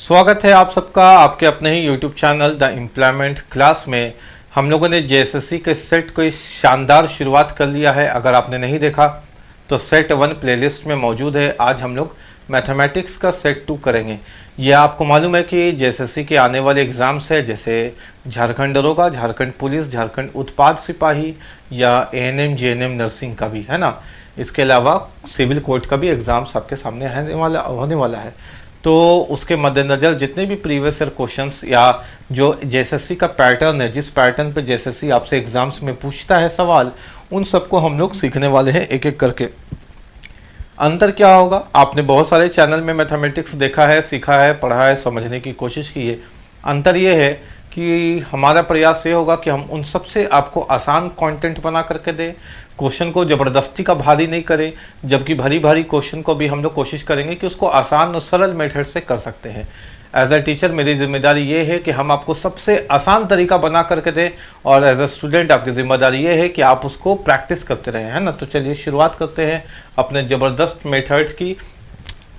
स्वागत है आप सबका आपके अपने ही YouTube channel the employment class में। हम लोगों ने जेएसएससी के सेट को इस शानदार शुरुआत कर लिया है। अगर आपने नहीं देखा तो सेट 1 प्लेलिस्ट में मौजूद है। आज हम लोग मैथमेटिक्स का सेट 2 करेंगे। यह आपको मालूम है कि जेएसएससी के आने वाले एग्ज़ाम्स है, जैसे झारखंड दरोगा, झारखंड पुलिस, झारखंड उत्पाद सिपाही या एएनएम जेएनएम नर्सिंग का भी है ना। इसके अलावा सिविल कोर्ट का भी एग्ज़ाम्स आपके सामने होने वाला है। तो उसके मद्देनज़र जितने भी प्रीवियस ईयर क्वेश्चंस या जो जेएसएससी का पैटर्न है, जिस पैटर्न पे जेएसएससी आपसे एग्जाम्स में पूछता है सवाल, उन सबको हम लोग सीखने वाले हैं एक एक करके। अंतर क्या होगा? आपने बहुत सारे चैनल में मैथमेटिक्स देखा है, सीखा है, पढ़ा है, समझने की कोशिश की है। अंतर ये है कि हमारा प्रयास ये होगा कि हम उन सबसे आपको आसान कंटेंट बना करके दें, क्वेश्चन को ज़बरदस्ती का भारी नहीं करें, जबकि भारी भारी क्वेश्चन को भी हम लोग कोशिश करेंगे कि उसको आसान और सरल मेथड से कर सकते हैं। एज अ टीचर मेरी जिम्मेदारी ये है कि हम आपको सबसे आसान तरीका बना करके दें, और एज अ स्टूडेंट आपकी जिम्मेदारी ये है कि आप उसको प्रैक्टिस करते रहें, है ना। तो चलिए शुरुआत करते हैं अपने ज़बरदस्त मेथड्स की।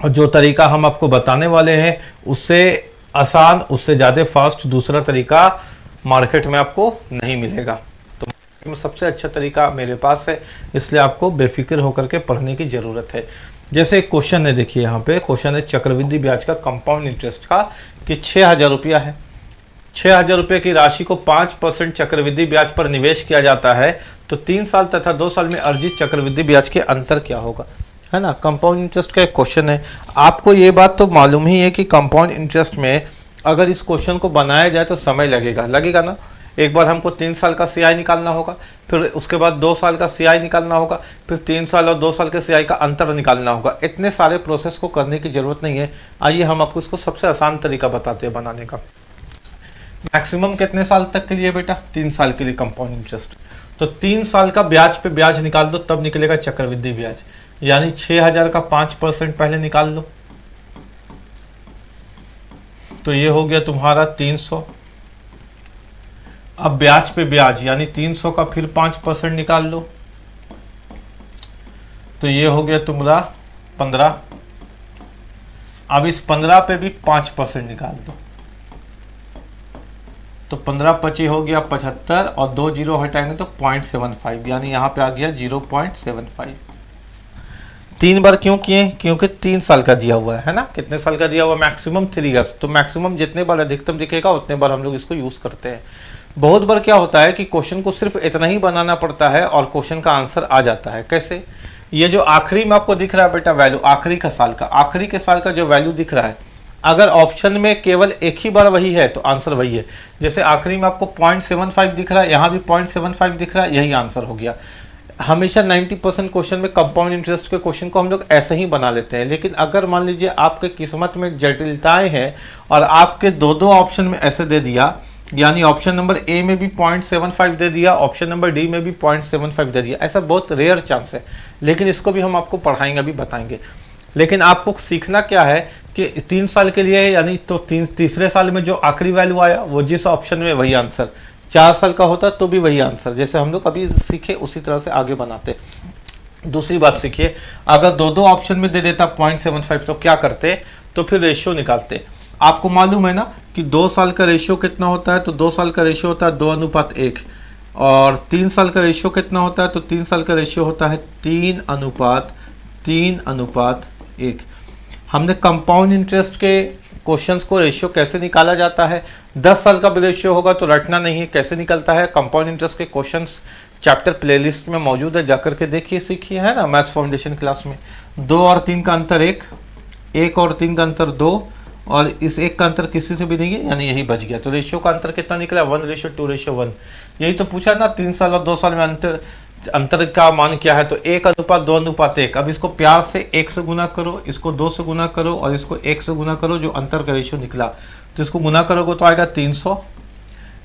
और जो तरीका हम आपको बताने वाले हैं उससे आसान, उससे ज़्यादा फास्ट दूसरा तरीका मार्केट में आपको नहीं मिलेगा। तो सबसे अच्छा तरीका मेरे पास है, इसलिए आपको बेफिक्र होकर के पढ़ने की ज़रूरत है। जैसे एक क्वेश्चन है, देखिए यहाँ पे क्वेश्चन है चक्रवृद्धि ब्याज का, कंपाउंड इंटरेस्ट का, कि 6,000 रुपया है। 6,000 रुपये की राशि को 5% चक्रवृद्धि ब्याज पर निवेश किया जाता है, तो 3 साल तथा 2 साल में अर्जित चक्रवृद्धि ब्याज के अंतर क्या होगा, है ना। कंपाउंड इंटरेस्ट का एक क्वेश्चन है। आपको ये बात तो मालूम ही है कि कंपाउंड इंटरेस्ट में अगर इस क्वेश्चन को बनाया जाए तो समय लगेगा ना। एक बार हमको 3 साल का सीआई निकालना होगा, फिर उसके बाद 2 साल का सीआई निकालना होगा, फिर 3 साल और 2 साल के सीआई का अंतर निकालना होगा। इतने सारे प्रोसेस को करने की जरूरत नहीं है। आइए हम आपको इसको सबसे आसान तरीका बताते हैं बनाने का। मैक्सिमम कितने साल तक के लिए बेटा? 3 साल के लिए कंपाउंड इंटरेस्ट। तो 3 साल का ब्याज पे ब्याज निकाल दो, तब निकलेगा चक्रवृद्धि ब्याज। यानी 6,000 का 5% पहले निकाल लो, तो ये हो गया तुम्हारा 300। अब ब्याज पे ब्याज यानी 300 का फिर 5% निकाल लो, तो ये हो गया तुम्हारा 15। अब इस 15 पे भी 5% निकाल दो, तो 15×5 हो गया 75, और 2 जीरो हटाएंगे तो 0.75, यानी यहाँ पे आ गया 0.75। 3 बार क्यों किए? क्योंकि 3 साल का दिया हुआ है ना। कितने साल का दिया हुआ? Maximum 3 years. तो मैक्सिमम जितने बार अधिकतम दिखेगा उतने बार हम लोग इसको यूज करते हैं। बहुत बार क्या होता है कि क्वेश्चन को सिर्फ इतना ही बनाना पड़ता है और क्वेश्चन का आंसर आ जाता है। कैसे? ये जो आखिरी में आपको दिख रहा है बेटा वैल्यू, आखिरी के साल का जो वैल्यू दिख रहा है, अगर ऑप्शन में केवल एक ही बार वही है तो आंसर वही है। जैसे आखिरी में आपको 0.75 दिख रहा है, यहाँ भी 0.75 दिख रहा है, यही आंसर हो गया। हमेशा 90% क्वेश्चन में कंपाउंड इंटरेस्ट के क्वेश्चन को हम लोग ऐसे ही बना लेते हैं। लेकिन अगर मान लीजिए आपके किस्मत में जटिलताएं हैं और आपके दो ऑप्शन में ऐसे दे दिया, यानी ऑप्शन नंबर ए में भी 0.75 दे दिया, ऑप्शन नंबर डी में भी 0.75 दे दिया, ऐसा बहुत रेयर चांस है। लेकिन इसको भी हम आपको पढ़ाएंगे, अभी बताएंगे। लेकिन आपको सीखना क्या है कि 3 साल के लिए है, यानी तो तीसरे साल में जो आखिरी वैल्यू आया वो जिस ऑप्शन में वही आंसर। 4 साल का होता तो भी वही आंसर। जैसे हम लोग अभी सीखे उसी तरह से आगे बनाते। दूसरी बात सीखिए, अगर दो ऑप्शन में दे देता 0.75 तो क्या करते? तो फिर रेशियो निकालते। आपको मालूम है ना कि 2 साल का रेशियो कितना होता है? तो 2 साल का रेशियो होता है 2:1। और 3 साल का रेशियो कितना होता है? तो 3 साल का रेशियो होता है 3:1। हमने कंपाउंड इंटरेस्ट के क्वेश्चंस को रेशियो कैसे निकाला जाता है? 10 साल का भी रेशियो होगा तो रटना नहीं है, कैसे निकलता है। कंपाउंड इंटरेस्ट के क्वेश्चंस चैप्टर प्लेलिस्ट में मौजूद है, जाकर के देखिए, सीखिए, है ना। मैथ्स फाउंडेशन क्लास में 2 और 3 का अंतर 1, 1 और 3 का अंतर 2, और इस 1 का अंतर किसी से भी नहीं है, यानी यही बच गया। तो रेशियो का अंतर कितना निकला? 1:2:1। यही तो पूछा ना, 3 साल और 2 साल में अंतर का मान क्या है? तो 1:2:1। अब इसको प्यार से 1 से गुना करो, इसको 2 से गुना करो, और इसको 1 से गुना करो। जो अंतर का रेशियो निकला, तो इसको गुना करोगे तो आएगा 300,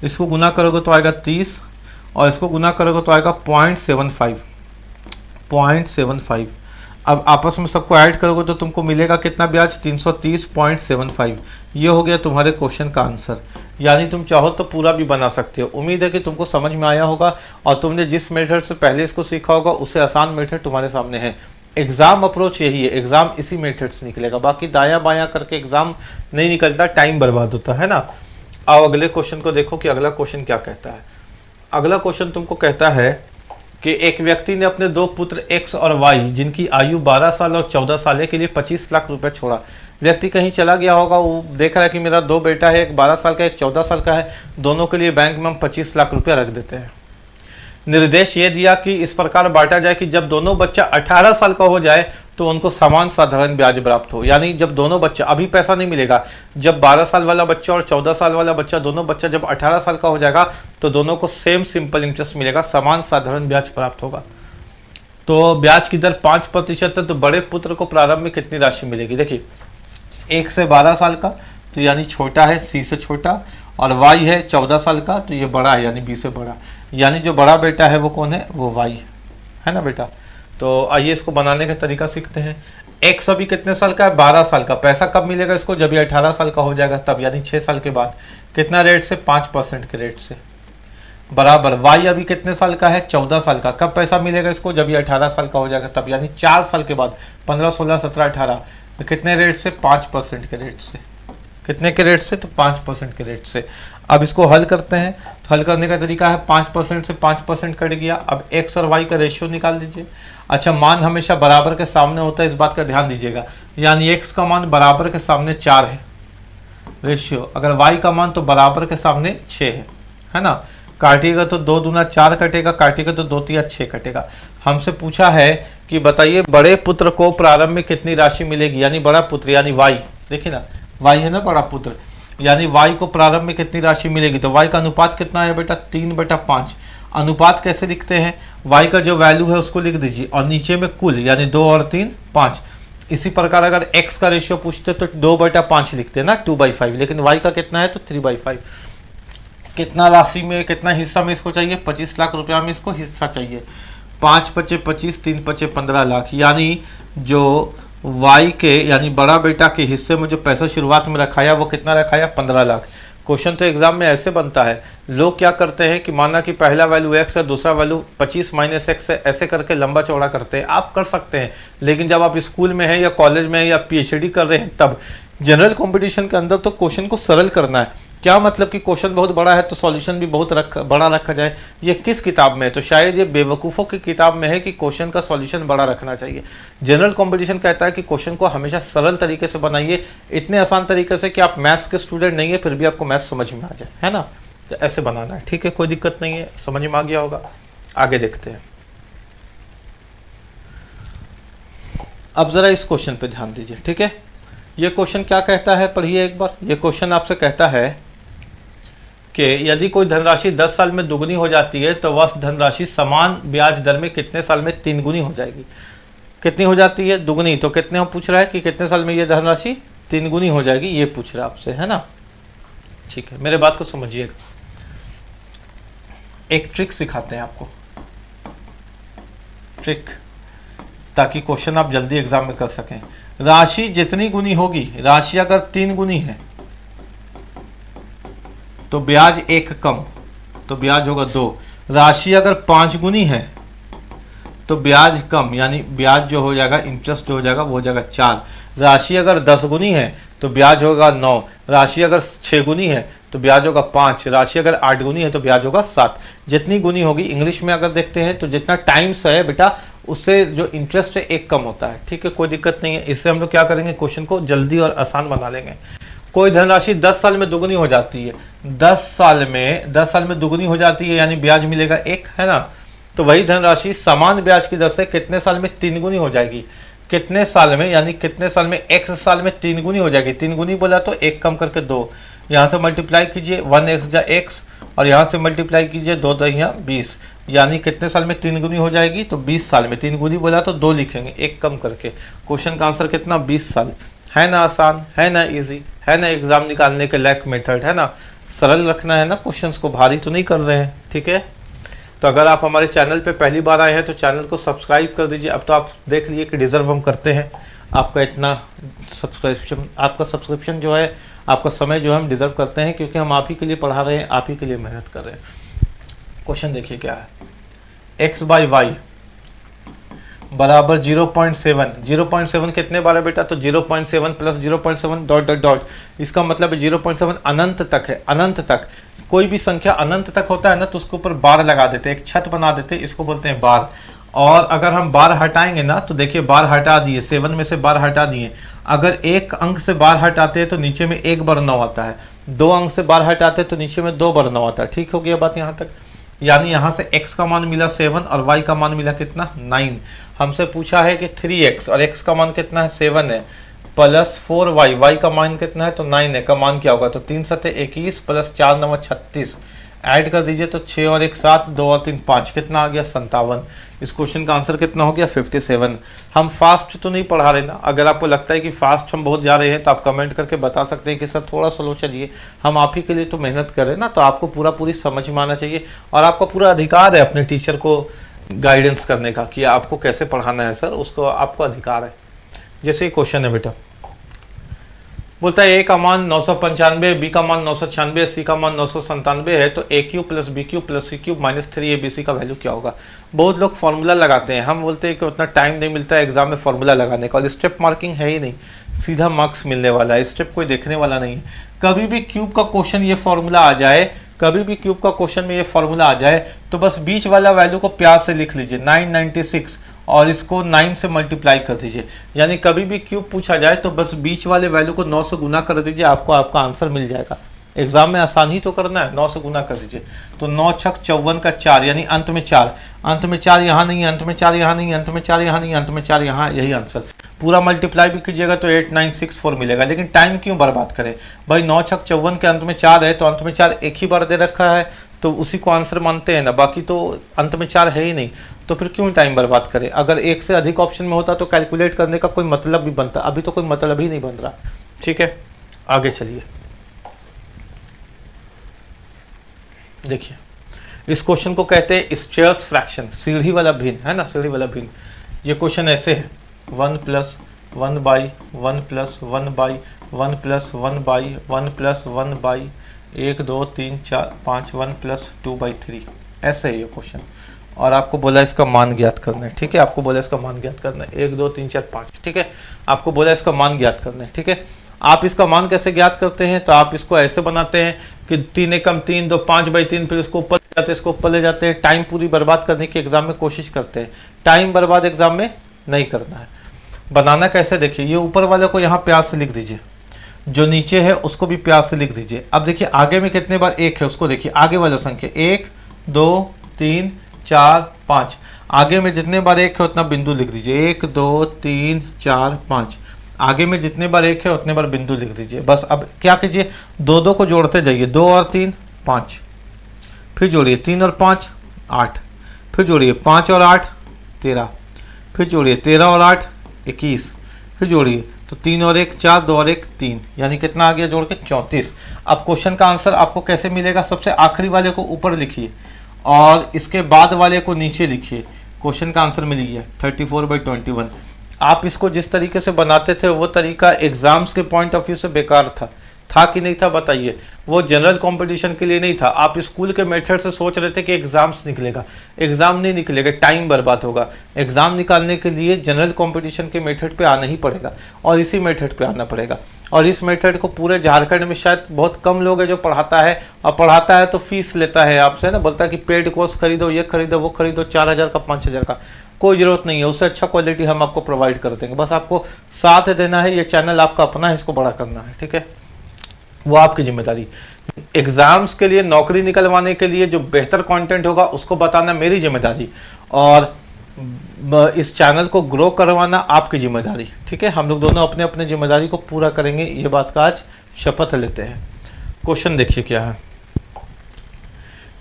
इसको गुना करोगे तो आएगा 30, और इसको गुना करोगे तो आएगा 0.75। अब आपस में सबको ऐड करोगे तो तुमको मिलेगा कितना ब्याज? 330.75। ये हो गया तुम्हारे क्वेश्चन का आंसर। यानी तुम चाहो तो पूरा भी बना सकते हो। उम्मीद है कि तुमको समझ में आया होगा, और तुमने जिस मेथड से पहले इसको सीखा होगा उससे आसान मेथड तुम्हारे सामने है। एग्जाम अप्रोच यही है, एग्जाम इसी मेथड से निकलेगा, बाकी दायां बायां करके एग्जाम नहीं निकलता, टाइम बर्बाद होता है ना। आओ अगले क्वेश्चन को देखो कि अगला क्वेश्चन क्या कहता है। अगला क्वेश्चन तुमको कहता है कि एक व्यक्ति ने अपने दो पुत्र एक्स और वाई जिनकी आयु 12 साल और 14 साल है के लिए 25 लाख रुपए छोड़ा। व्यक्ति कहीं चला गया होगा, वो देख रहा है कि मेरा दो बेटा है, एक 12 साल का एक 14 साल का है, दोनों के लिए बैंक में हम 25 लाख रुपया रख देते हैं। निर्देश ये दिया कि इस प्रकार बांटा जाए कि जब दोनों बच्चा 18 साल का हो जाए तो उनको समान साधारण ब्याज प्राप्त हो। यानी जब दोनों बच्चा, अभी पैसा नहीं मिलेगा, जब 12 साल वाला बच्चा और 14 साल वाला बच्चा, दोनों बच्चा जब 18 साल का हो जाएगा तो दोनों को सेम सिंपल इंटरेस्ट मिलेगा, समान साधारण ब्याज प्राप्त होगा। तो ब्याज की दर 5% है। तो बड़े पुत्र को प्रारंभ में कितनी राशि मिलेगी? देखिए 1 से 12 साल का तो यानी छोटा है, सी से छोटा, और वाई है 14 साल का तो ये बड़ा है यानी बी से बड़ा, यानी जो बड़ा बेटा है वो कौन है? वो वाई है ना बेटा। तो आइए इसको बनाने का तरीका सीखते हैं। एक्स अभी कितने साल का है? 12 साल का। पैसा कब मिलेगा इसको? जब ये 18 साल का हो जाएगा तब, यानी 6 साल के बाद। कितना रेट से? 5% के रेट से। बराबर वाई अभी कितने साल का है? 14 साल का। कब पैसा मिलेगा इसको? जब ये 18 साल का हो जाएगा तब, यानी 4 साल के बाद। 15, 16, 17, 18 तो कितने रेट से? 5% के रेट से। कितने के रेट से? तो 5% के रेट से। अब इसको हल करते हैं। तो हल करने का तरीका है 5% से 5% कट गया। अब एक्स और वाई का रेशियो निकाल दीजिए। अच्छा, मान हमेशा बराबर के सामने होता है, इस बात का ध्यान दीजिएगा। यानी एक्स का मान बराबर के सामने 4 है रेशियो, अगर वाई का मान तो बराबर के सामने 6 है ना। काटिएगा तो 2 दूना 4 कटेगा, काटिएगा तो 2 तिया 6 कटेगा। हमसे पूछा है कि बताइए बड़े पुत्र को प्रारंभ में कितनी राशि मिलेगी, यानी बड़ा पुत्र यानी वाई। देखिए ना, वाई है ना बड़ा पुत्र, यानी वाई को प्रारंभ में कितनी राशि मिलेगी। तो वाई का अनुपात कितना है बेटा? 3/5। अनुपात कैसे लिखते हैं? वाई का जो वैल्यू है उसको लिख दीजिए और नीचे में कुल, यानी 2 और 3 5। इसी प्रकार अगर x का रेशियो पूछते तो 2/5 लिखते हैं ना, 2/5, लेकिन y का कितना है तो 3/5। कितना राशि में, कितना हिस्सा में इसको चाहिए? 25 लाख रुपया में इसको हिस्सा चाहिए। 5 × 25, 3 × 15 लाख, यानी जो y के यानी बड़ा बेटा के हिस्से में जो पैसा शुरुआत में रखाया वो कितना रखाया? 15 लाख। क्वेश्चन तो एग्जाम में ऐसे बनता है, लोग क्या करते हैं कि माना कि पहला वैल्यू x है, दूसरा वैल्यू 25 - x है, ऐसे करके लंबा चौड़ा करते हैं। आप कर सकते हैं, लेकिन जब आप स्कूल में हैं या कॉलेज में हैं या पीएचडी कर रहे हैं तब। जनरल कंपटीशन के अंदर तो क्वेश्चन को सरल करना है। क्या मतलब कि क्वेश्चन बहुत बड़ा है तो सॉल्यूशन भी बहुत बड़ा रखा जाए? ये किस किताब में है? तो शायद ये बेवकूफ़ों की किताब में है कि क्वेश्चन का सॉल्यूशन बड़ा रखना चाहिए। जनरल कंपटीशन कहता है कि क्वेश्चन को हमेशा सरल तरीके से बनाइए, इतने आसान तरीके से कि आप मैथ्स के स्टूडेंट नहीं है फिर भी आपको मैथ्स समझ में आ जाए, है ना। तो ऐसे बनाना है, ठीक है, कोई दिक्कत नहीं है, समझ में आ गया होगा। आगे देखते हैं। अब जरा इस क्वेश्चन पे ध्यान दीजिए, ठीक है। ये क्वेश्चन क्या कहता है, पढ़िए एक बार। ये क्वेश्चन आपसे कहता है कि यदि कोई धनराशि 10 साल में दुगनी हो जाती है तो वह धनराशि समान ब्याज दर में कितने साल में 3 गुनी हो जाएगी? कितनी हो जाती है? दुगनी। तो कितने हो पूछ रहा है कि कितने साल में ये धनराशि 3 गुनी हो जाएगी, ये पूछ रहा है आपसे, है ना। ठीक है, मेरे बात को समझिएगा। एक ट्रिक सिखाते हैं आपको, ट्रिक, ताकि क्वेश्चन आप जल्दी एग्जाम में कर सकें। राशि जितनी गुनी होगी, राशि अगर 3 गुनी है तो ब्याज 1 कम, तो ब्याज होगा 2। राशि अगर 5 गुनी है तो ब्याज कम, यानी ब्याज जो हो जाएगा, इंटरेस्ट जो हो जाएगा वो हो जाएगा 4। राशि अगर 10 गुनी है तो ब्याज होगा 9। राशि अगर 6 गुनी है तो ब्याज होगा 5। राशि अगर 8 गुनी है तो ब्याज होगा 7। जितनी गुनी होगी, इंग्लिश में अगर देखते हैं तो जितना टाइम्स है बेटा उससे जो इंटरेस्ट है 1 कम होता है, ठीक है, कोई दिक्कत नहीं है। इससे हम लोग क्या करेंगे, क्वेश्चन को जल्दी और आसान बना लेंगे। कोई धनराशि 10 साल में दुगनी हो जाती है, 10 साल में दुगनी हो जाती है, यानी ब्याज मिलेगा 1, है ना। तो वही धनराशि समान ब्याज की दर से कितने साल में 3 गुनी हो जाएगी? कितने साल में, यानी कितने साल में? x साल में 3 गुनी हो जाएगी। 3 गुनी बोला तो 1 कम करके 2, यहाँ से मल्टीप्लाई कीजिए 1x जा x, और यहाँ से मल्टीप्लाई कीजिए 2 दहिया 20, यानी कितने साल में 3 गुनी हो जाएगी? तो 20 साल में। 3 गुनी बोला तो 2 लिखेंगे, 1 कम करके। क्वेश्चन का आंसर कितना? 20 साल। है ना आसान, है ना इजी, है ना एग्जाम निकालने के लायक मेथड, है ना। सरल रखना है ना क्वेश्चंस को, भारी तो नहीं कर रहे हैं, ठीक है। तो अगर आप हमारे चैनल पे पहली बार आए हैं तो चैनल को सब्सक्राइब कर दीजिए। अब तो आप देख लीजिए कि डिज़र्व हम करते हैं आपका इतना सब्सक्रिप्शन, आपका सब्सक्रिप्शन जो है, आपका समय जो है हम डिज़र्व करते हैं, क्योंकि हम आप ही के लिए पढ़ा रहे हैं, आप ही के लिए मेहनत कर रहे हैं। क्वेश्चन देखिए क्या है, x/y बराबर 0.7। 0.7 कितने बार है बेटा? तो 0.7 प्लस 0.7 डॉट डॉट डॉट, इसका मतलब है 0.7 अनंत तक है, अनंत तक। कोई भी संख्या अनंत तक होता है ना तो उसके ऊपर बार लगा देते हैं, एक छत बना देते हैं, इसको बोलते हैं बार। और अगर हम बार हटाएंगे ना तो देखिए बार हटा दिए, 7 में से बार हटा दिए, अगर एक अंक से बार हटाते हैं तो नीचे में 1 बार 9 आता है, 2 अंक से बार हटाते हैं तो नीचे में 2 बार 9 आता है। ठीक हो गया बात यहाँ तक? यानी यहाँ से x का मान मिला 7 और y का मान मिला कितना? 9। हमसे पूछा है कि 3x और x का मान कितना है? 7 है, प्लस 4y, y का मान कितना है? तो 9 है, का मान क्या होगा? तो 3 7 21 प्लस 4 9 36, ऐड कर दीजिए तो 6 और 1 7, 2 और 3 5, कितना आ गया? 57। इस क्वेश्चन का आंसर कितना हो गया? 57। हम फास्ट तो नहीं पढ़ा रहे ना, अगर आपको लगता है कि फास्ट हम बहुत जा रहे हैं तो आप कमेंट करके बता सकते हैं कि सर थोड़ा स्लो चलिए, हम आप ही के लिए तो मेहनत कर रहे हैं ना, तो आपको पूरी समझ में आना चाहिए और आपका पूरा अधिकार है अपने टीचर को गाइडेंस करने का कि आपको कैसे पढ़ाना है सर, उसको आपको अधिकार है। जैसे ये क्वेश्चन है बेटा, बोलता है a का मान 995, b का मान 996, c का मान 997 है, तो a cube plus b cube plus c cube minus 3abc का वैल्यू क्या होगा? बहुत लोग फॉर्मूला लगाते हैं, हम बोलते हैं कि उतना टाइम नहीं मिलता है एग्जाम में फॉर्मूला लगाने का, और स्टेप मार्किंग है ही नहीं, सीधा मार्क्स मिलने वाला है, स्टेप कोई देखने वाला नहीं है। कभी भी क्यूब का क्वेश्चन ये फॉर्मूला आ जाए, कभी भी क्यूब का क्वेश्चन में ये फॉर्मूला आ जाए तो बस बीच वाला वैल्यू को प्यार से लिख लीजिए 996 और इसको 9 से मल्टीप्लाई कर दीजिए। यानी कभी भी क्यूब पूछा जाए तो बस बीच वाले वैल्यू को 9 से गुना कर दीजिए, आपको आपका आंसर मिल जाएगा। एग्जाम में आसान ही तो करना है, 9 से गुना कर दीजिए तो 9 छक 54 का 4, यानी अंत में 4, अंत में 4 यहाँ नहीं, अंत में 4 यहाँ नहीं, अंत में 4 यहाँ नहीं, अंत में 4 यहाँ, यही आंसर। पूरा मल्टीप्लाई भी कीजिएगा तो 8964 मिलेगा। लेकिन टाइम क्यों बर्बाद करें भाई? 9 छक 54 के अंत में 4 है तो अंत में 4 एक ही बार दे रखा है तो उसी को आंसर मानते हैं ना, बाकी तो अंत में 4 है ही नहीं, तो फिर क्यों टाइम बर्बाद करें? अगर एक से अधिक ऑप्शन में होता तो कैलकुलेट करने का कोई मतलब भी बनता, अभी तो कोई मतलब ही नहीं बन रहा। ठीक है, आगे चलिए। देखिए इस क्वेश्चन को कहते हैं स्टेयर्स फ्रैक्शन, सीढ़ी वाला भिन्न, है ना, सीढ़ी वाला भिन्न। ये क्वेश्चन ऐसे है 1 plus 1 by 1 plus 1 by 1 plus 1 by 1 plus 1 by 1 2 3 4 5 1 plus 2 by 3, ऐसे है ये क्वेश्चन। और आपको बोला इसका मान ज्ञात करना है। ठीक है, आपको बोला इसका मान ज्ञात करना है, 1 2 3 4 5। ठीक है, आपको बोला इसका मान ज्ञात करना है। ठीक है, आप इसका मान कैसे ज्ञात करते हैं? तो आप इसको ऐसे बनाते हैं कि 3 एकम 3 2 5 बाई 3, फिर इसको ऊपर ले जाते हैं, इसको ऊपर ले जाते हैं। टाइम पूरी बर्बाद करने की एग्जाम में कोशिश करते हैं, टाइम बर्बाद एग्जाम में नहीं करना है। बनाना कैसे देखिए, ये ऊपर वाले को यहाँ प्यार से लिख दीजिए, जो नीचे है उसको भी प्यार से लिख दीजिए। अब देखिए आगे में कितने बार एक है उसको देखिए, आगे वाला संख्या 1 2 3 4 5, आगे में जितने बार एक है उतना बिंदु लिख दीजिए, 1 2 3 4 5, आगे में जितने बार एक है उतने बार बिंदु लिख दीजिए। बस अब क्या कीजिए, 2 2 को जोड़ते जाइए, 2 और 3 5, फिर जोड़िए 3 और 5 8, फिर जोड़िए 5 और 8 13, फिर जोड़िए 13 और 8 21, फिर जोड़िए तो 3 और 1 4, 2 और 1 3, यानी कितना आ गया जोड़ के 34। अब क्वेश्चन का आंसर आपको कैसे मिलेगा? सबसे आखिरी वाले को ऊपर लिखिए और इसके बाद वाले को नीचे लिखिए, क्वेश्चन का आंसर मिल गया 34/21। आप इसको जिस तरीके से बनाते थे वो तरीका एग्जाम्स के पॉइंट ऑफ व्यू से बेकार था कि नहीं था बताइए? वो जनरल कंपटीशन के लिए नहीं था। आप स्कूल के मेथड से सोच रहे थे कि एग्जाम्स निकलेगा, एग्जाम नहीं निकलेगा, टाइम बर्बाद होगा। एग्जाम निकालने के लिए जनरल कंपटीशन के मेथड पे आना ही पड़ेगा और इसी मेथड पे आना पड़ेगा। और इस मेथड को पूरे झारखंड में शायद बहुत कम लोग है जो पढ़ाता है, और पढ़ाता है तो फीस लेता है आपसे ना, बोलता है कि पेड कोर्स खरीदो, ये खरीदो, वो खरीदो, 4000 का 5000 का। कोई ज़रूरत नहीं है, उससे अच्छा क्वालिटी हम आपको प्रोवाइड कर देंगे, बस आपको साथ देना है। ये चैनल आपका अपना है, इसको बड़ा करना है। ठीक है, वो आपकी जिम्मेदारी। एग्जाम्स के लिए, नौकरी निकलवाने के लिए जो बेहतर कंटेंट होगा उसको बताना मेरी जिम्मेदारी, और इस चैनल को ग्रो करवाना आपकी जिम्मेदारी। ठीक है, हम लोग दोनों अपने अपने जिम्मेदारी को पूरा करेंगे, ये बात का आज शपथ लेते हैं। क्वेश्चन देखिए क्या है,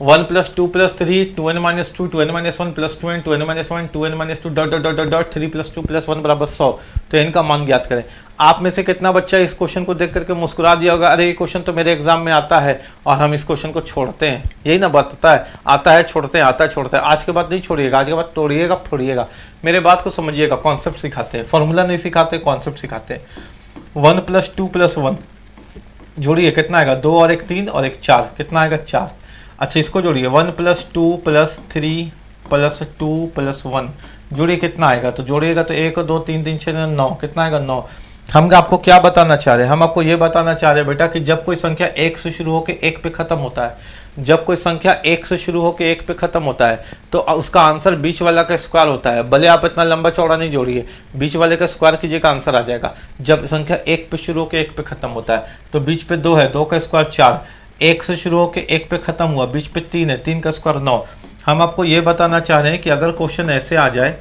1 + 2 + 3 2n - 2 2n - 1 + 2n 2n - 1 2n - 2 dot dot dot dot dot 3 + 2 + 1 बराबर 100। तो इनका मान ज्ञात करें। आप में से कितना बच्चा इस क्वेश्चन को देख करके मुस्कुरा दिया होगा, अरे ये क्वेश्चन तो मेरे एग्जाम में आता है और हम इस क्वेश्चन को छोड़ते हैं। यही ना बात होता है, आता है छोड़ते हैं, आता है छोड़ते हैं। आज के बाद नहीं छोड़िएगा, आज के बाद तोड़िएगा फोड़िएगा। मेरे बात को समझिएगा, कॉन्सेप्ट सिखाते हैं, फॉर्मूला नहीं सिखाते, कॉन्सेप्ट सिखाते हैं। 1 + 2 + 1 जोड़िए, कितना आएगा? 2 और 1 3 और 1 4, कितना आएगा? 4। अच्छा इसको जोड़िए, 1 + 2 + 3 प्लस 2 प्लस 1 जोड़िए कितना आएगा, तो जोड़िएगा तो 1 2 3 3 6 9, कितना आएगा 9। हम आपको क्या बताना चाह रहे हैं, हम आपको ये बताना चाह रहे हैं बेटा कि जब कोई संख्या 1 से शुरू होकर 1 पे खत्म होता है, जब कोई संख्या 1 से शुरू होकर 1 पे खत्म होता है तो उसका आंसर बीच वाला का स्क्वायर होता है। भले आप इतना लंबा चौड़ा नहीं जोड़िए, बीच वाले का स्क्वायर कीजिएगा, आंसर आ जाएगा। जब संख्या 1 पे शुरू होकर 1 पे खत्म होता है तो बीच पे 2 है, 2 का स्क्वायर 4, 1 से शुरू होकर 1 पे खत्म हुआ, बीच पे 3 है, 3 का स्क्वायर 9। हम आपको ये बताना चाह रहे हैं कि अगर क्वेश्चन ऐसे आ जाए,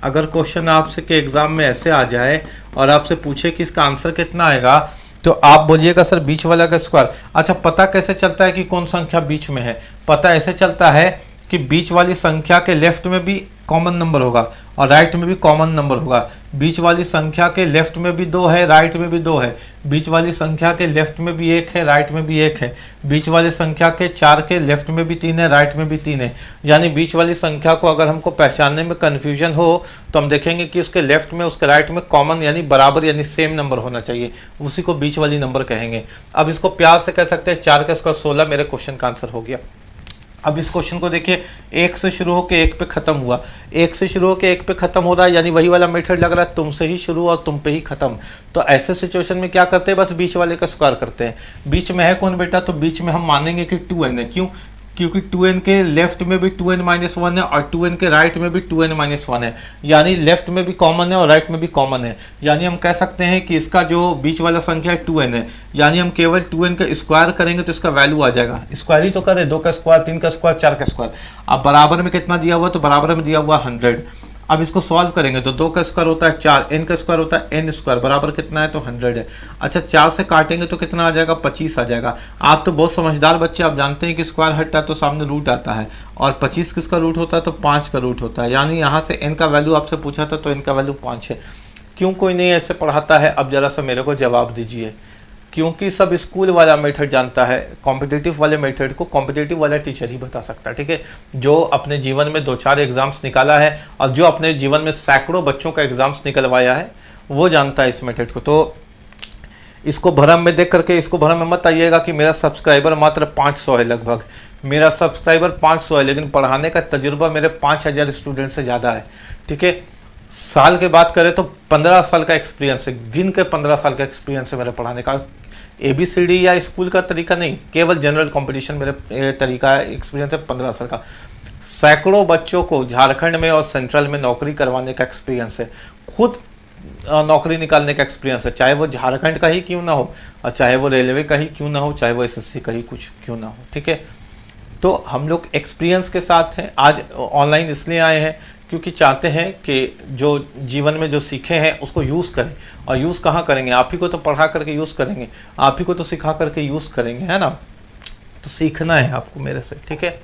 अगर क्वेश्चन आपसे के एग्जाम में ऐसे आ जाए और आपसे पूछे कि इसका आंसर कितना आएगा, तो आप बोलिएगा सर बीच वाला का स्क्वायर। अच्छा, पता कैसे चलता है कि कौन संख्या बीच में है? पता ऐसे चलता है कि बीच वाली संख्या के लेफ्ट में भी कॉमन नंबर होगा और राइट में भी कॉमन नंबर होगा। बीच वाली संख्या के लेफ्ट में भी 2 है, राइट में भी 2 है। बीच वाली संख्या के लेफ्ट में भी 1 है, राइट में भी 1 है। बीच वाली संख्या के 4 के लेफ्ट में भी 3 है, राइट में भी 3 है। यानी बीच वाली संख्या को अगर हमको पहचानने में कन्फ्यूजन हो तो हम देखेंगे कि उसके लेफ्ट में उसके राइट में कॉमन यानी बराबर यानी सेम नंबर होना चाहिए, उसी को बीच वाली नंबर कहेंगे। अब इसको प्यार से कह सकते हैं 4 का स्क्वायर 16 मेरे क्वेश्चन का आंसर हो गया। अब इस क्वेश्चन को देखिए, 1 से शुरू होकर 1 पे खत्म हुआ, 1 से शुरू होकर 1 पे खत्म हो रहा है, यानी वही वाला मेथड लग रहा है, तुमसे ही शुरू और तुम पे ही खत्म। तो ऐसे सिचुएशन में क्या करते हैं, बस बीच वाले का स्क्वायर करते हैं। बीच में है कौन बेटा, तो बीच में हम मानेंगे कि 2n है। क्यों? क्योंकि 2n के लेफ्ट में भी 2n माइनस 1 है और 2n के राइट में भी 2n माइनस 1 है, यानी लेफ्ट में भी कॉमन है और राइट में भी कॉमन है। यानी हम कह सकते हैं कि इसका जो बीच वाला संख्या है 2n है, यानी हम केवल 2n का स्क्वायर करेंगे तो इसका वैल्यू आ जाएगा। स्क्वायर ही तो करें, 2 का स्क्वायर, 3 का स्क्वायर, 4 का स्क्वायर। अब बराबर में कितना दिया हुआ, तो बराबर में दिया हुआ 100। अब इसको सॉल्व करेंगे तो 2 का स्क्वायर होता है 4, n का स्क्वायर होता है n स्क्वायर, बराबर कितना है, तो 100 है। अच्छा, 4 से काटेंगे तो कितना आ जाएगा, 25 आ जाएगा। आप तो बहुत समझदार बच्चे, आप जानते हैं कि स्क्वायर हटता है तो सामने रूट आता है, और 25 किसका रूट होता है, तो 5 का रूट होता है। यानी यहाँ से n का वैल्यू आपसे पूछा था तो n का वैल्यू 5 है। क्यों कोई नहीं ऐसे पढ़ाता है, अब जरा सा मेरे को जवाब दीजिए। क्योंकि सब स्कूल वाला मेथड जानता है, कॉम्पिटिटिव वाले मेथड को कॉम्पिटिटिव वाला टीचर ही बता सकता है, ठीक है। जो अपने जीवन में 2-4 एग्जाम्स निकाला है और जो अपने जीवन में सैकड़ों बच्चों का एग्जाम्स निकलवाया है, वो जानता है इस मेथड को। तो इसको भरम में देख करके इसको भरम में मत आइएगा कि मेरा सब्सक्राइबर मात्र 500 है। लगभग मेरा सब्सक्राइबर 500 है, लेकिन पढ़ाने का तजुर्बा मेरे 5000 स्टूडेंट से ज़्यादा है, ठीक है। साल की बात करें तो 15 साल का एक्सपीरियंस है, गिन के 15 साल का एक्सपीरियंस है मेरे पढ़ाने का। ABCD या स्कूल का तरीका नहीं, केवल जनरल कंपटीशन मेरे तरीका है, एक्सपीरियंस है 15 साल का। सैकड़ों बच्चों को झारखंड में और सेंट्रल में नौकरी करवाने का एक्सपीरियंस है, खुद नौकरी निकालने का एक्सपीरियंस है, चाहे वो झारखंड का ही क्यों ना हो और चाहे वो रेलवे का ही क्यों ना हो, चाहे वो SSC का ही कुछ क्यों ना हो, ठीक है। तो हम लोग एक्सपीरियंस के साथ हैं। आज ऑनलाइन इसलिए आए हैं क्योंकि चाहते हैं कि जो जीवन में जो सीखे हैं उसको यूज़ करें। और यूज़ कहाँ करेंगे, आप ही को तो पढ़ा करके यूज़ करेंगे, आप ही को तो सिखा करके यूज़ करेंगे, है ना। तो सीखना है आपको मेरे से, ठीक है,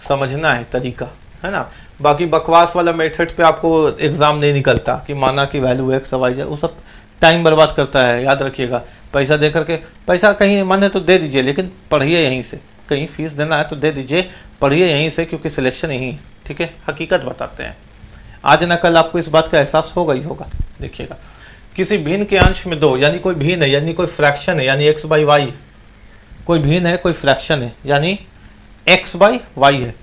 समझना है तरीका, है ना। बाकी बकवास वाला मेथड पे आपको एग्ज़ाम नहीं निकलता कि माना कि वैल्यू x y z, वो सब टाइम बर्बाद करता है। याद रखिएगा, पैसा दे करके, पैसा कहीं मन है तो दे दीजिए, लेकिन पढ़िए यहीं से। कहीं फीस देना है तो दे दीजिए, पढ़िए यहीं से, क्योंकि सिलेक्शन यहीं है, ठीक है। हकीकत बताते हैं, आज न कल आपको इस बात का एहसास होगा ही होगा। देखिएगा, किसी भिन्न के अंश में 2, यानी कोई भिन्न है, यानी कोई फ्रैक्शन है, यानी x बाई वाई, कोई भिन्न है, कोई फ्रैक्शन है, यानी x बाई वाई है।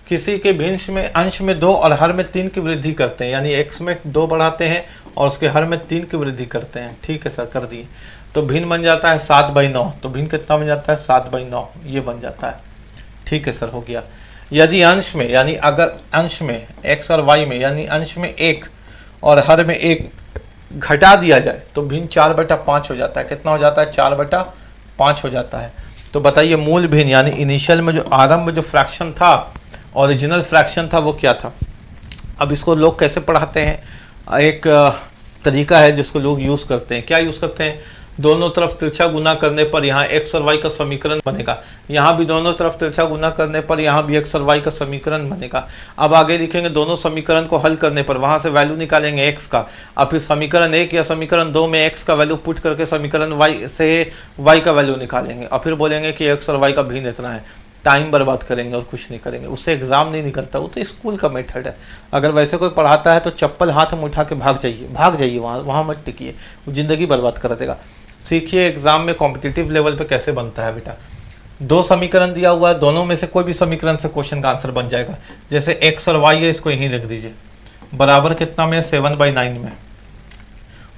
किसी के भिन्न में अंश में 2 और हर में 3 की वृद्धि करते हैं, यानी x में 2 बढ़ाते हैं और उसके हर में 3 की वृद्धि करते हैं, ठीक है सर, कर दिए। तो भिन्न बन जाता है 7/9, तो भिन्न कितना बन जाता है, 7/9, ये बन जाता है, ठीक है सर, हो गया। यदि अंश में, यानी अगर अंश में x और y में, यानी अंश में 1 और हर में 1 घटा दिया जाए तो भिन्न 4/5 हो जाता है। कितना हो जाता है, 4/5 हो जाता है। तो बताइए, मूल भिन्न यानी इनिशियल में जो आरंभ में जो फ्रैक्शन था, ओरिजिनल फ्रैक्शन था, वो क्या था। अब इसको लोग कैसे पढ़ाते हैं, एक तरीका है जिसको लोग यूज़ करते हैं। क्या यूज़ करते हैं, दोनों तरफ तिरछा गुना करने पर यहाँ x और y का समीकरण बनेगा, यहाँ भी दोनों तरफ तिरछा गुना करने पर यहाँ भी x और y का समीकरण बनेगा। अब आगे लिखेंगे, दोनों समीकरण को हल करने पर वहाँ से वैल्यू निकालेंगे x का, और फिर समीकरण 1 या समीकरण 2 में x का वैल्यू पुट करके समीकरण y से y का वैल्यू निकालेंगे, और फिर बोलेंगे कि x और y का भिन्न इतना है। टाइम बर्बाद करेंगे और कुछ नहीं करेंगे, उससे एग्जाम नहीं निकलता, वो तो स्कूल का मेथड है। अगर वैसे कोई पढ़ाता है तो चप्पल हाथ में उठा के भाग जाइए, वहाँ मत टिकिए, वो ज़िंदगी बर्बाद कर देगा। सीखिए एग्जाम में कॉम्पिटिटिव लेवल पे कैसे बनता है बेटा। दो समीकरण दिया हुआ है, दोनों में से कोई भी समीकरण से क्वेश्चन का आंसर बन जाएगा। जैसे x और y है, इसको यहीं लिख दीजिए, बराबर कितना में 7/9 में,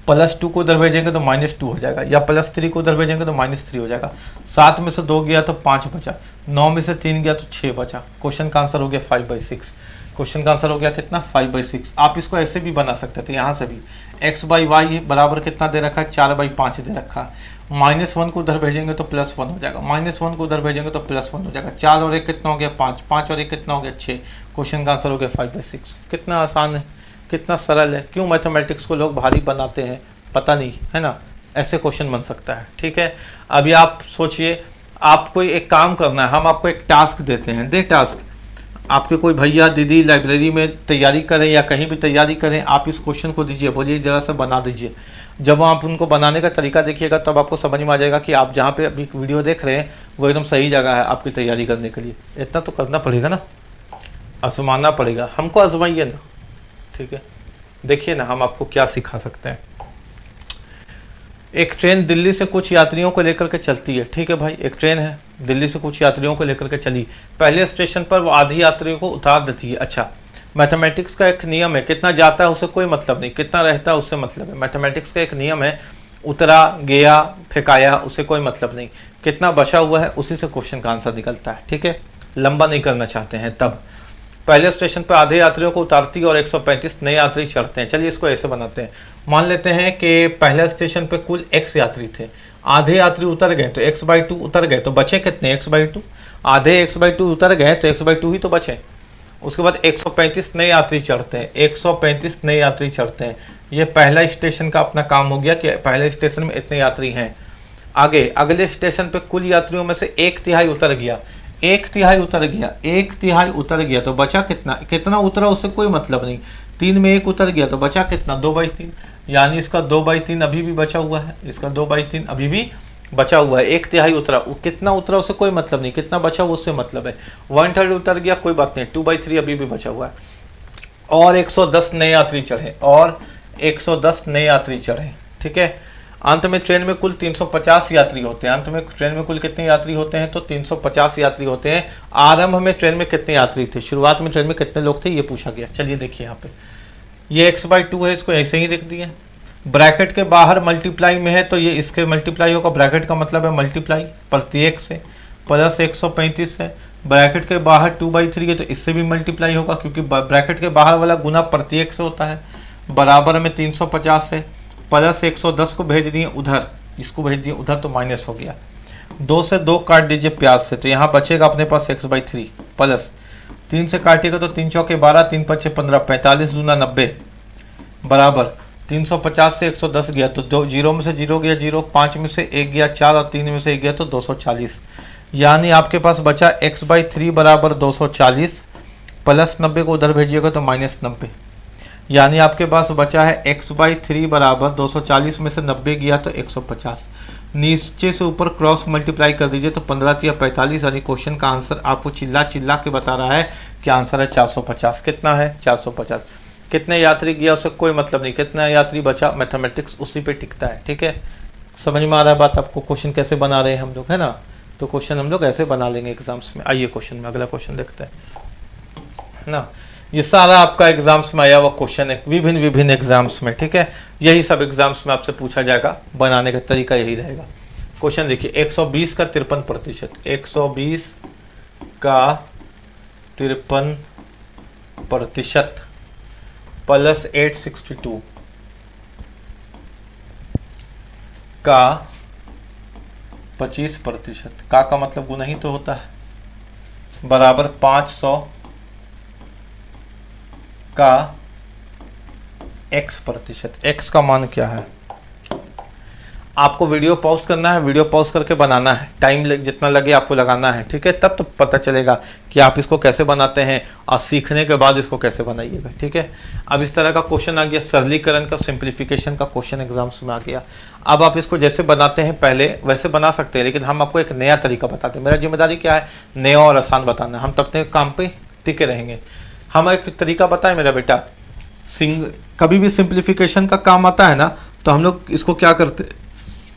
+2 को उधर भेजेंगे तो -2 हो जाएगा, या +3 को उधर भेजेंगे तो -3 हो जाएगा। 7 में से 2 गया तो 5 बचा, 9 में से 3 गया तो 6 बचा। क्वेश्चन का आंसर हो गया 5/6। क्वेश्चन का आंसर हो गया कितना, 5/6। आप इसको ऐसे भी बना सकते थे, यहाँ से भी x/y बराबर कितना दे रखा है, 4/5 दे रखा है। -1 को उधर भेजेंगे तो +1 हो जाएगा, -1 को उधर भेजेंगे तो +1 हो जाएगा। 4 और 1 कितना हो गया, 5, 5 और 1 कितना हो गया, 6। क्वेश्चन का आंसर हो गया 5/6। कितना आसान है, कितना सरल है। क्यों मैथमेटिक्स को लोग भारी बनाते हैं पता नहीं, है ना। ऐसे क्वेश्चन बन सकता है, ठीक है। अभी आप सोचिए, आपको एक काम करना है, हम आपको एक टास्क देते हैं, दे टास्क, आपके कोई भैया दीदी लाइब्रेरी में तैयारी करें या कहीं भी तैयारी करें, आप इस क्वेश्चन को दीजिए, बोलिए जरा सा बना दीजिए। जब आप उनको बनाने का तरीका देखिएगा तब आपको समझ में आ जाएगा कि आप जहाँ पे अभी वीडियो देख रहे हैं वो एकदम सही जगह है आपकी तैयारी करने के लिए। इतना तो करना पड़ेगा ना, आजमाना पड़ेगा, हमको आजमाइए ना, ठीक है। देखिए ना हम आपको क्या सिखा सकते हैं। एक ट्रेन दिल्ली से कुछ यात्रियों को लेकर के चलती है, ठीक है भाई, एक ट्रेन है दिल्ली से कुछ यात्रियों को लेकर के चली। पहले स्टेशन पर वो आधी यात्रियों को उतार देती है। अच्छा, मैथमेटिक्स का एक नियम है, कितना जाता है उससे कोई मतलब नहीं, कितना रहता है उससे मतलब है। मैथमेटिक्स का एक नियम है, उतरा गया फेंकाया उससे कोई मतलब नहीं, कितना बचा हुआ है उसी से क्वेश्चन का आंसर निकलता है, ठीक है। लंबा नहीं करना चाहते हैं तब। पहले स्टेशन पर आधे यात्रियों को उतारती है और 135 नए यात्री चढ़ते हैं। चलिए इसको ऐसे बनाते हैं, मान लेते हैं कि पहले स्टेशन पे कुल x यात्री थे, आधे यात्री उतर गए तो x/2 उतर गए, तो बचे कितने, x/2। आधे x/2 उतर गए तो x/2 ही तो बचे। उसके बाद 135 नए यात्री चढ़ते हैं, 135 नए यात्री चढ़ते हैं। ये पहला स्टेशन का अपना काम हो गया कि पहले स्टेशन में इतने यात्री हैं। आगे अगले स्टेशन पे कुल यात्रियों में से 1/3 उतर गया, 1/3 उतर गया, 1/3 उतर गया तो बचा कितना, कितना उतरा उससे कोई मतलब नहीं। 3 में 1 उतर गया तो बचा कितना, 2/3, यानी इसका 2/3 अभी भी बचा हुआ है, इसका 2/3 अभी भी बचा हुआ है। 1/3 उतरा, कितना उतरा उससे कोई मतलब नहीं, कितना बचा वो उससे मतलब है। 1/3 उतर गया कोई बात नहीं, 2/3 अभी भी बचा हुआ है। और 110 नए यात्री चढ़े, और 110 नए यात्री चढ़े, ठीक है। अंत में ट्रेन में कुल 350 यात्री होते हैं। अंत में ट्रेन में कुल कितने यात्री होते हैं, तो 350 यात्री होते हैं। आरंभ में ट्रेन में कितने यात्री थे, शुरुआत में ट्रेन में कितने लोग थे, ये पूछा गया। चलिए देखिए यहाँ पे ये x/2 है, इसको ऐसे ही लिख दिए। ब्रैकेट के बाहर मल्टीप्लाई में है तो ये इसके मल्टीप्लाई होगा, ब्रैकेट का मतलब है मल्टीप्लाई प्रत्येक से, प्लस 135 है। ब्रैकेट के बाहर 2/3 है तो इससे भी मल्टीप्लाई होगा, क्योंकि ब्रैकेट के बाहर वाला गुना प्रत्येक से होता है। बराबर में 350 है, प्लस 110 को भेज दिए उधर, इसको भेज दिए उधर तो माइनस हो गया। 2 से 2 काट दीजिए प्याज से, तो यहाँ बचेगा अपने पास x/3, प्लस 3 से काटिएगा तो 3 चौके 12, 3 पचे 15, 45 दूना 90, बराबर 350 से 110 गया तो 0 में से 0 गया 0, 5 में से 1 गया 4 और 3 में से 1 गया तो 240। यानी आपके पास बचा x/3 बराबर 240, प्लस 90 को उधर भेजिएगा तो -90, यानी आपके पास बचा है x/3 बराबर 240 में से 90 गया तो 150। नीचे से ऊपर क्रॉस मल्टीप्लाई कर दीजिए तो 15 या 45, यानी क्वेश्चन का आंसर आपको चिल्ला चिल्ला के बता रहा है कि आंसर है 450। कितना है, 450। कितने यात्री गया उससे कोई मतलब नहीं, कितना यात्री बचा मैथमेटिक्स उसी पे टिकता है, ठीक है। समझ में आ रहा है बात आपको, क्वेश्चन कैसे बना रहे हैं हम लोग, है ना। तो क्वेश्चन हम लोग ऐसे बना लेंगे एग्जाम्स में। आइए क्वेश्चन में, अगला क्वेश्चन देखते हैं ना। ये सारा आपका एग्जाम्स में आया हुआ क्वेश्चन है, विभिन्न विभिन्न एग्जाम्स में, ठीक है। यही सब एग्जाम्स में आपसे पूछा जाएगा, बनाने का तरीका यही रहेगा। क्वेश्चन देखिए, 120 का 53%, 120 का 53% प्लस 862 का 25%, का मतलब गुना ही तो होता है, बराबर 500 का x%। x का मान क्या है, आपको वीडियो पॉज करना है, वीडियो पॉज करके बनाना है, टाइम जितना लगे आपको लगाना है, ठीक है। तब तो पता चलेगा कि आप इसको कैसे बनाते हैं और सीखने के बाद इसको कैसे बनाइएगा, ठीक है। अब इस तरह का क्वेश्चन आ गया, सरलीकरण का, सिंप्लीफिकेशन का क्वेश्चन एग्जाम्स में आ गया। अब आप इसको जैसे बनाते हैं पहले वैसे बना सकते हैं, लेकिन हम आपको एक नया तरीका बताते हैं। मेरा जिम्मेदारी क्या है, नया और आसान बताना। हम तब तक काम पे टिके रहेंगे। हम एक तरीका बताएं मेरा बेटा, कभी भी सिंप्लीफिकेशन का काम आता है ना, तो हम लोग इसको क्या करते,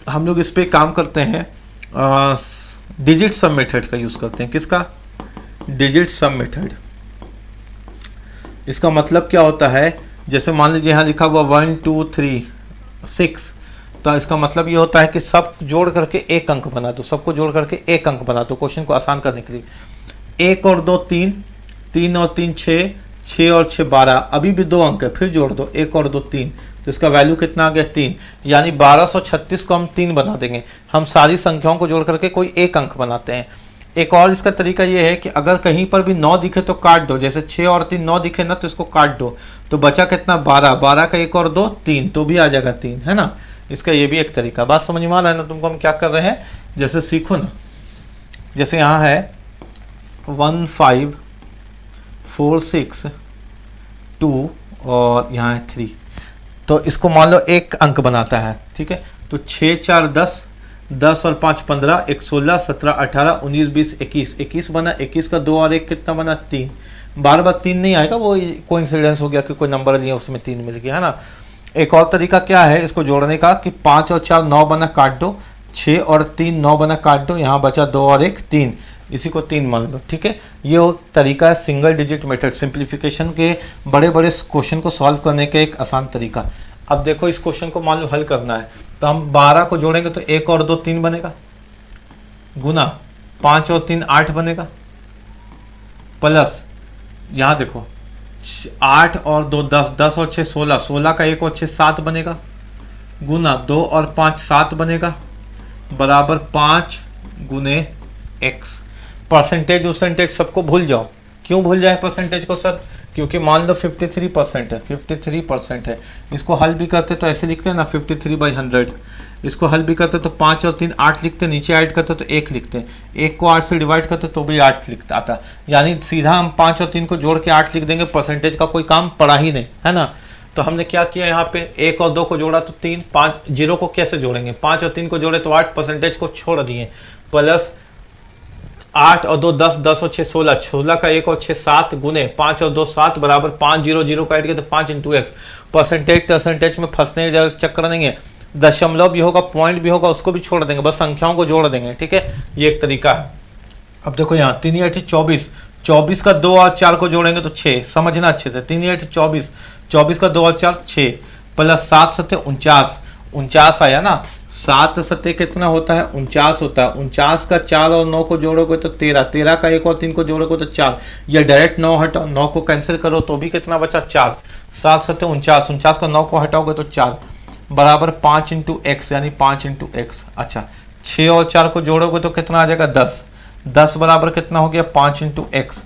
हम लोग इस पे काम करते हैं, डिजिट सम मेथड का यूज करते हैं। किसका? Digit sum method. इसका मतलब क्या होता है, जैसे मान लीजिए यहाँ लिखा हुआ 1 2 3 6, तो इसका मतलब ये होता है कि सब जोड़ करके एक अंक बना दो, सबको जोड़ करके एक अंक बना दो, क्वेश्चन को आसान करने के लिए। 1 और 2 3, 3 और 3 6, 6 और 6 12, अभी भी 2 अंक है, फिर जोड़ दो 1 और 2 3, तो इसका वैल्यू कितना आ गया 3, यानी 1236 को हम 3 बना देंगे। हम सारी संख्याओं को जोड़ करके कोई एक अंक बनाते हैं। एक और इसका तरीका ये है कि अगर कहीं पर भी 9 दिखे तो काट दो, जैसे 6 और 3 9 दिखे ना तो इसको काट दो, तो बचा कितना 12, 12 का 1 और 2 3, तो भी आ जाएगा 3, है ना। इसका ये भी एक तरीका। बात समझ में आ रहा है ना तुमको हम क्या कर रहे हैं? जैसे सीखो ना, जैसे यहाँ है 1 5 4 6 2 और यहाँ है 3, तो इसको मान लो एक अंक बनाता है, ठीक है। तो 6 4 10, 10 और 5 15, 1 16 17 18 19 20 21, 21 बना, 21 का 2 और 1 कितना बना 3। बार बार 3 नहीं आएगा, वो कोइंसिडेंस हो गया कि कोई नंबर लिया उसमें 3 मिल गया, है ना। एक और तरीका क्या है इसको जोड़ने का कि 5 और 4 9 बना, काट दो, 6 और 3 9 बना, काट दो, यहाँ बचा 2 और 1 3, इसी को 3 मान लो, ठीक है। ये वो तरीका है सिंगल डिजिट मेथड, सिंप्लीफिकेशन के बड़े बड़े क्वेश्चन को सॉल्व करने का एक आसान तरीका। अब देखो इस क्वेश्चन को मान लो हल करना है, तो हम 12 को जोड़ेंगे तो 1 और 2 3 बनेगा, गुना 5 और 3 8 बनेगा, प्लस यहाँ देखो 8 और 2 10, 10 और 6 16, 16 का 1 और 6 7 बनेगा, गुना 2 और 5 7 बनेगा, बराबर 5 गुने x। परसेंटेज उसेंटेज सबको भूल जाओ। क्यों भूल जाए परसेंटेज को सर? क्योंकि मान लो 53% है, 53% है। इसको हल भी करते तो ऐसे लिखते हैं ना 53/100। इसको हल भी करते तो 5 और 3 8 लिखते, नीचे ऐड करते तो 1 लिखते, 1 को 8 से डिवाइड करते तो भी 8 लिखता आता, यानी सीधा हम 5 और 3 को जोड़ के 8 लिख देंगे, परसेंटेज का कोई काम पड़ा ही नहीं, है ना। तो हमने क्या किया यहाँ पे 1 और 2 को जोड़ा तो 3, 5 जीरो को कैसे जोड़ेंगे, 5 और 3 को जोड़े तो 8, परसेंटेज को छोड़ दिए, प्लस 8 और 2 10, 10 और 6 16, 16 का 1 और 6 7, गुने 5 और 2 7, बराबर 5 0 0 काट के तो 5 इंटू एक्स। परसेंटेज में फंसने का चक्कर नहीं है, दशमलव भी होगा, पॉइंट भी होगा, उसको भी छोड़ देंगे, बस संख्याओं को जोड़ देंगे, ठीक है। ये एक तरीका है। अब देखो यहाँ 3 8 24, 24 का 2 और 4 को जोड़ेंगे तो 6, समझना अच्छे से, 3 8 24, 24 का 2 और 4 6, प्लस 7 7 49, 49 आया ना, 7 7 कितना होता है 49 होता है, 49 का 4 और 9 को जोड़ोगे तो 13, 13 का 1 और 3 को जोड़ोगे तो 4, या डायरेक्ट 9 हटाओ, 9 को कैंसिल करो तो भी कितना बचा 4, 7 7 49, 49 का 9 को हटाओगे तो 4, बराबर 5 इंटू एक्स, यानी 5 इंटू एक्स। अच्छा 6 और 4 को जोड़ोगे तो कितना आ जाएगा 10, 10 बराबर कितना हो गया 5 इंटू एक्स,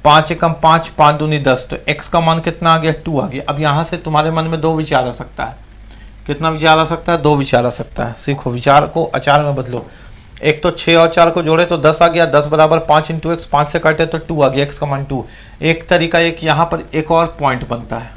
5 एकम 5, 5 दूनी 10, तो x का मान कितना आ गया 2 आ गया। अब यहाँ से तुम्हारे मन में 2 विचार आ सकता है, कितना विचार आ सकता है 2 विचार आ सकता है। सीखो, विचार को अचार में बदलो। एक तो 6 और 4 को जोड़े तो 10 आ गया, 10 बराबर 5 इंटू एक्स, 5 से काटे तो 2 आ गया, x का मान 2। एक तरीका एक यहाँ पर एक और पॉइंट बनता है,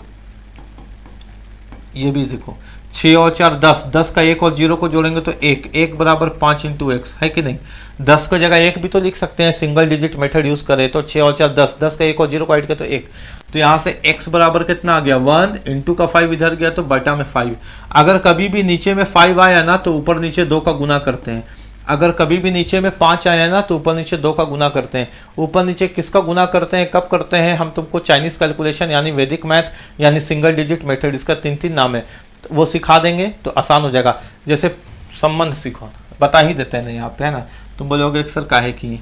ये भी देखो 6 और 4 10, 10 का 1 और 0 को जोड़ेंगे तो 1, 1 बराबर 5 इंटू एक्स, है कि नहीं। 10 की जगह 1 भी तो लिख सकते हैं, सिंगल डिजिट मेथड यूज करें तो 6 और 4 10, 10 का 1 और 0 को ऐड किया तो 1, तो यहाँ से x बराबर कितना आ गया 1, इंटू का 5 इधर गया तो बटा में 5। अगर कभी भी नीचे में 5 आया ना तो ऊपर नीचे 2 का गुना करते हैं, अगर कभी भी नीचे में 5 आया ना तो ऊपर नीचे 2 का गुना करते हैं। ऊपर नीचे किसका गुना करते हैं, कब करते हैं, हम तुमको चाइनीज कैलकुलेशन यानी वैदिक मैथ यानी सिंगल डिजिट मेथड, इसका 3 नाम है, तो वो सिखा देंगे तो आसान हो जाएगा। जैसे संबंध सीखो, बता ही देते हैं ना यहाँ पे, है ना। तुम बोलोगे सर काहे की,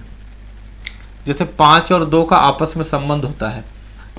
जैसे 5 और 2 का आपस में संबंध होता है,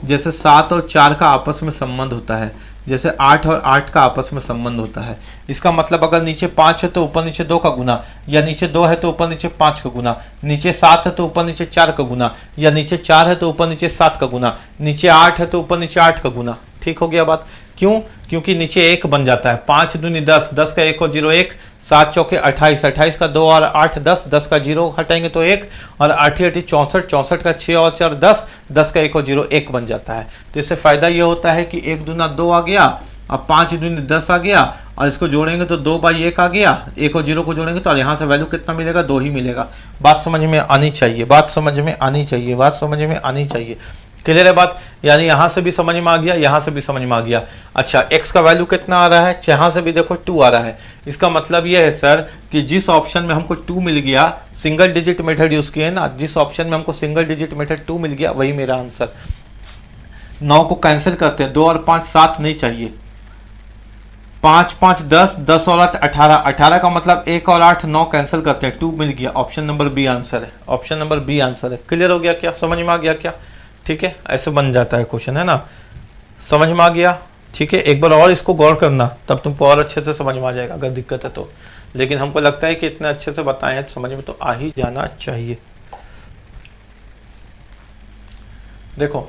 जैसे 7 और 4 का आपस में संबंध होता है, जैसे 8 और 8 का आपस में संबंध होता है। इसका मतलब अगर नीचे 5 है तो ऊपर नीचे 2 का गुना, या नीचे 2 है तो ऊपर नीचे 5 का गुना, नीचे 7 है तो ऊपर नीचे 4 का गुना, या नीचे 4 है तो ऊपर नीचे 7 का गुना, नीचे 8 है तो ऊपर नीचे 8 का गुना। ठीक हो गया बात। क्यों? क्योंकि नीचे 1 बन जाता है, 5 दूनी 10, 10 का 1 और 0 1, 7 चौके 28, 28 का 2 और 8 10, 10 का 0 हटाएंगे तो 1, और 8 8 64, 64 का 6 और 4 10, 10 का 1 और 0 1 बन जाता है। तो इससे फायदा ये होता है कि 1 दूना 2 आ गया, अब 5 दूनी 10 आ गया, और इसको जोड़ेंगे तो 2/1 आ गया, 1 और 0 को जोड़ेंगे तो यहाँ से वैल्यू कितना मिलेगा 2 ही मिलेगा। बात समझ में आनी चाहिए, बात समझ में आनी चाहिए, बात समझ में आनी चाहिए। क्लियर है बात? यानी यहां से भी समझ में आ गया, यहां से भी समझ में आ गया। अच्छा, x का वैल्यू कितना आ रहा है, यहां से भी देखो 2 आ रहा है। इसका मतलब यह है सर कि जिस ऑप्शन में हमको 2 मिल गया, सिंगल डिजिट मेथड यूज किए ना, जिस ऑप्शन में हमको सिंगल डिजिट मेथड 2 मिल गया वही मेरा आंसर। 9 को कैंसिल करते हैं, 2 और 5 7 नहीं चाहिए, 5 5 10, 10 और 8 18, 18 का मतलब 1 और 8 9 कैंसिल करते हैं, 2 मिल गया। ऑप्शन नंबर बी आंसर है, ऑप्शन नंबर बी आंसर है। क्लियर हो गया क्या, समझ में आ गया क्या? ठीक है, ऐसे बन जाता है क्वेश्चन, है ना, समझ में आ गया? ठीक है, एक बार और इसको गौर करना, तब तुमको और अच्छे से समझ में आ जाएगा अगर दिक्कत है तो। लेकिन हमको लगता है कि इतने अच्छे से बताए हैं, समझ में तो आ ही जाना चाहिए। देखो,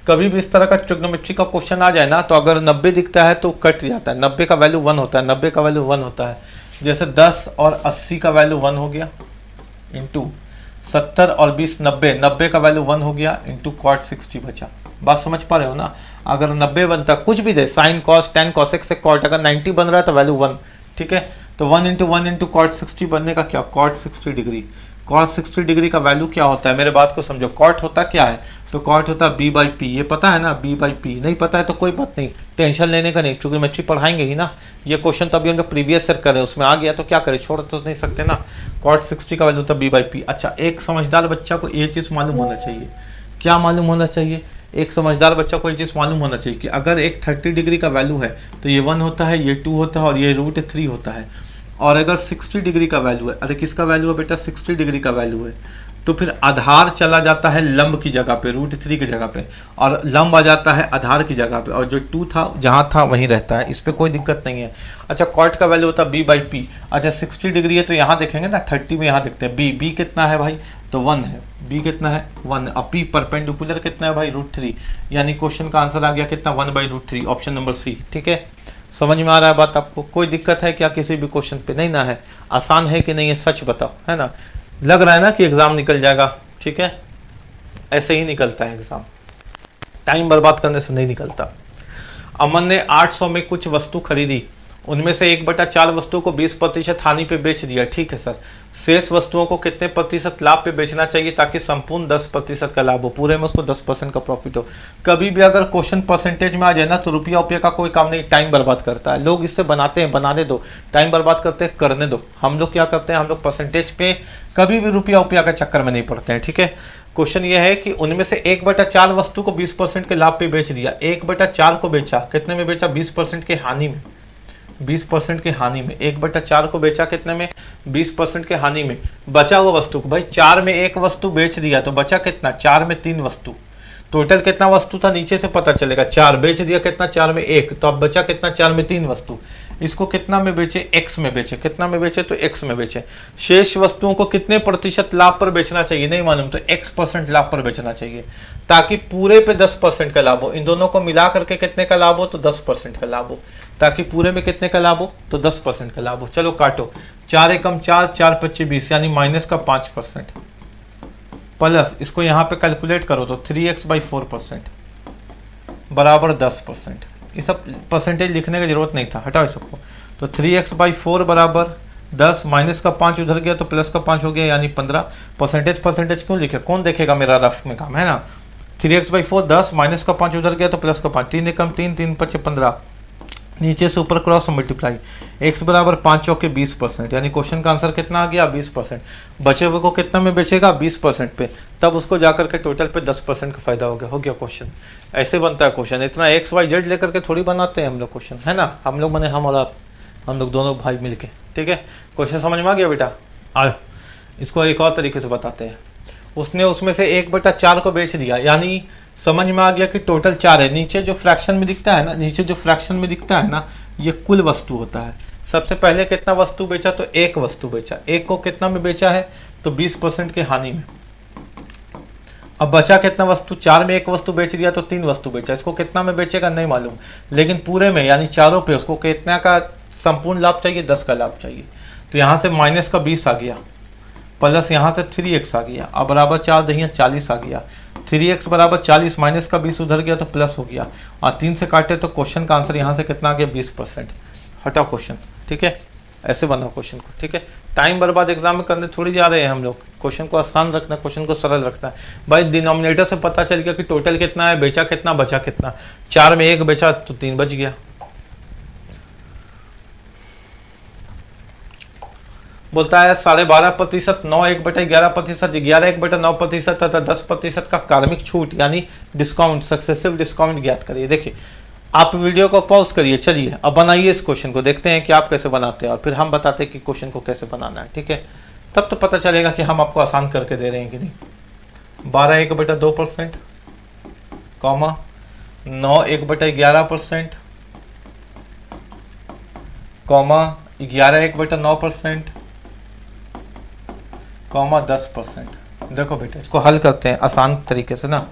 कभी भी इस तरह का ट्रिग्नोमेट्री का क्वेश्चन आ जाए ना, तो अगर 90 दिखता है तो कट जाता है, 90 का वैल्यू 1 होता है, 90 का वैल्यू 1 होता है। जैसे 10 और 80 का वैल्यू 1 हो गया, इंटू 70 और 20 90, 90 का वैल्यू 1 हो गया, इंटू कॉट 60 बचा। बात समझ पा रहे हो ना? अगर 90 बनता, कुछ भी दे, साइन कॉस टेन कॉसेक से कॉट, अगर 90 बन रहा है तो वैल्यू 1, ठीक है। तो 1 इंटू 1 इंटू कॉट 60 बनने का क्या, कॉट 60 डिग्री। कॉट 60 डिग्री का वैल्यू क्या होता है, मेरे बात को समझो। कॉट होता क्या है, तो कॉट होता है बी बाई पी, ये पता है ना, बी बाई पी। नहीं पता है तो कोई बात नहीं, टेंशन लेने का नहीं, ट्रिग्नोमेट्री पढ़ाएंगे ही ना। ये क्वेश्चन तो अभी हम लोग प्रीवियस ईयर कर रहे हैं, उसमें आ गया तो क्या करें, छोड़ तो नहीं सकते ना। कॉट 60 का वैल्यू होता है बी बाई पी। अच्छा, एक समझदार बच्चा को ये चीज़ मालूम होना चाहिए, क्या मालूम होना चाहिए, एक समझदार बच्चा को ये चीज़ मालूम होना चाहिए कि अगर एक 30 डिग्री का वैल्यू है तो ये 1 होता है, ये 2 होता है और ये √3 होता है। और अगर 60 डिग्री का वैल्यू है, अरे किसका वैल्यू है बेटा, 60 डिग्री का वैल्यू है, तो फिर आधार चला जाता है लंब की जगह पे, √3 की जगह पे, और लंब आ जाता है आधार की जगह पे, और जो 2 था जहाँ था वहीं रहता है, इस पर कोई दिक्कत नहीं है। अच्छा, कॉट का वैल्यू होता है बी बाई पी। अच्छा, 60 डिग्री है तो यहाँ देखेंगे ना, 30 में यहाँ देखते हैं बी, बी कितना है भाई, तो 1 है, बी कितना है 1, और पी परपेंडिकुलर कितना है भाई, √3, यानी क्वेश्चन का आंसर आ गया कितना, 1/√3, ऑप्शन नंबर सी। ठीक है, समझ में आ रहा है बात आपको? कोई दिक्कत है क्या किसी भी क्वेश्चन पे? नहीं ना है, आसान है कि नहीं है, सच बताओ, है ना? लग रहा है ना कि एग्जाम निकल जाएगा, ठीक है, ऐसे ही निकलता है एग्जाम, टाइम बर्बाद करने से नहीं निकलता। अमन ने 800 में कुछ वस्तु खरीदी, उनमें से 1/4 वस्तुओं को 20% हानि पे बेच दिया, ठीक है सर। शेष वस्तुओं को कितने प्रतिशत लाभ पे बेचना चाहिए ताकि संपूर्ण 10% का लाभ हो, पूरे में उसको 10% का प्रॉफिट हो। कभी भी अगर क्वेश्चन परसेंटेज में आ जाए ना तो रुपया उपया का कोई काम नहीं, टाइम बर्बाद करता है। लोग इससे बनाते हैं, बनाने दो, टाइम बर्बाद करते हैं, करने दो। हम लोग क्या करते हैं, हम लोग परसेंटेज पे कभी भी रुपया उपया का चक्कर में नहीं पड़ते हैं, ठीक है। क्वेश्चन ये है कि उनमें से 1/4 वस्तु को 20% के लाभ पे बेच दिया, 1/4 को बेचा, कितने में बेचा, 20% के हानि में, 20% के हानि में। 1/4 को बेचा कितने में, 20% के हानि में। बचा हुआ वस्तु को भाई 4 में 1 वस्तु बेच दिया तो बचा कितना, 4 में 3 वस्तु। टोटल कितना वस्तु था नीचे से पता चलेगा, 4 बेच दिया कितना, 4 में 1, तो अब बचा कितना, 4 में 3 वस्तु। इसको कितना में बेचे, x में बेचे, कितना में बेचे, तो x में बेचे। शेष वस्तुओं को कितने प्रतिशत लाभ पर बेचना चाहिए, नहीं मालूम, तो x% लाभ पर बेचना चाहिए ताकि पूरे पे 10% का लाभ हो। इन दोनों को मिला करके कितने का लाभ हो, तो 10% का लाभ हो, ताकि पूरे में कितने का लाभ हो, तो 10% का लाभ हो। चलो काटो, 4 एकम 4, 4 पच्चे 20, यानी माइनस का 5%, प्लस इसको यहाँ पे कैलकुलेट करो तो 3x/4% बराबर 10%। ये सब परसेंटेज लिखने की जरूरत नहीं था, हटाओ सबको। तो 3x/4 बराबर 10, माइनस का 5 उधर गया तो प्लस का 5 हो गया, यानी 15। परसेंटेज क्यों लिखे, कौन देखेगा मेरा रफ में काम, है ना। 3x/4 10, माइनस का 5 उधर गया तो प्लस का 5, 3 एकम 3, 3 पच्चे 15, नीचे से ऊपर क्रॉस मल्टीप्लाई, x बराबर 5 चौके 20%, यानी क्वेश्चन का आंसर कितना आ गया, 20%। बचे हुए को कितना में बेचेगा, 20% पे, तब उसको जाकर के टोटल पे 10% का फायदा हो गया क्वेश्चन। ऐसे बनता है क्वेश्चन, इतना XYZ लेकर के थोड़ी बनाते हैं हम लोग क्वेश्चन, है ना। हम लोग बने, हम और आप, हम लोग दोनों भाई मिलके, ठीक है। क्वेश्चन समझ में आ गया बेटा? आओ इसको एक और तरीके से बताते हैं। उसने उसमें से 1/4 को बेच दिया, यानी समझ में आ गया कि टोटल 4 है। नीचे जो फ्रैक्शन में दिखता है ना, नीचे जो फ्रैक्शन में दिखता है ना, ये कुल वस्तु होता है। सबसे पहले कितना वस्तु बेचा, तो 1 वस्तु बेचा। 1 को कितना में बेचा है, तो 20% के हानि में। अब बचा कितना वस्तु, 4 में 1 वस्तु बेच दिया तो 3 वस्तु बेचा। इसको कितना में बेचेगा नहीं मालूम, लेकिन पूरे में यानी चारों पे उसको कितना का संपूर्ण लाभ चाहिए, 10 का लाभ चाहिए। तो यहाँ से माइनस का 20 आ गया, प्लस यहाँ से 3x आ गया, अब बराबर 4 दहिया 40 आ गया। 3x बराबर 40, माइनस का 20 उधर गया तो प्लस हो गया, और 3 से काटे तो क्वेश्चन का आंसर यहाँ से कितना आ गया, 20%। हटाओ क्वेश्चन, ठीक है। ऐसे बनाओ क्वेश्चन को, ठीक है। टाइम बर्बाद एग्जाम में करने थोड़ी जा रहे हैं हम लोग, क्वेश्चन को आसान रखना, क्वेश्चन को सरल रखना है भाई। डिनोमिनेटर से पता चल गया कि टोटल कितना है, बेचा कितना, बचा कितना। 4 में 1 बेचा तो 3 बच गया। बोलता है 12.5%, 9 1/11%, 11 1/9% तथा 10% का कार्मिक छूट यानी डिस्काउंट, सक्सेसिव डिस्काउंट ज्ञात करिए। देखिए आप वीडियो को पॉज करिए, चलिए अब बनाइए इस क्वेश्चन को, देखते हैं कि आप कैसे बनाते हैं और फिर हम बताते हैं कि क्वेश्चन को कैसे बनाना है, ठीक है। तब तो पता चलेगा कि हम आपको आसान करके दे रहे हैं कि नहीं। 12 1/2%, कॉमा 9 1/11%, कॉमा 11 1/9%, कॉमा 10%। देखो बेटा इसको हल करते हैं आसान तरीके से ना।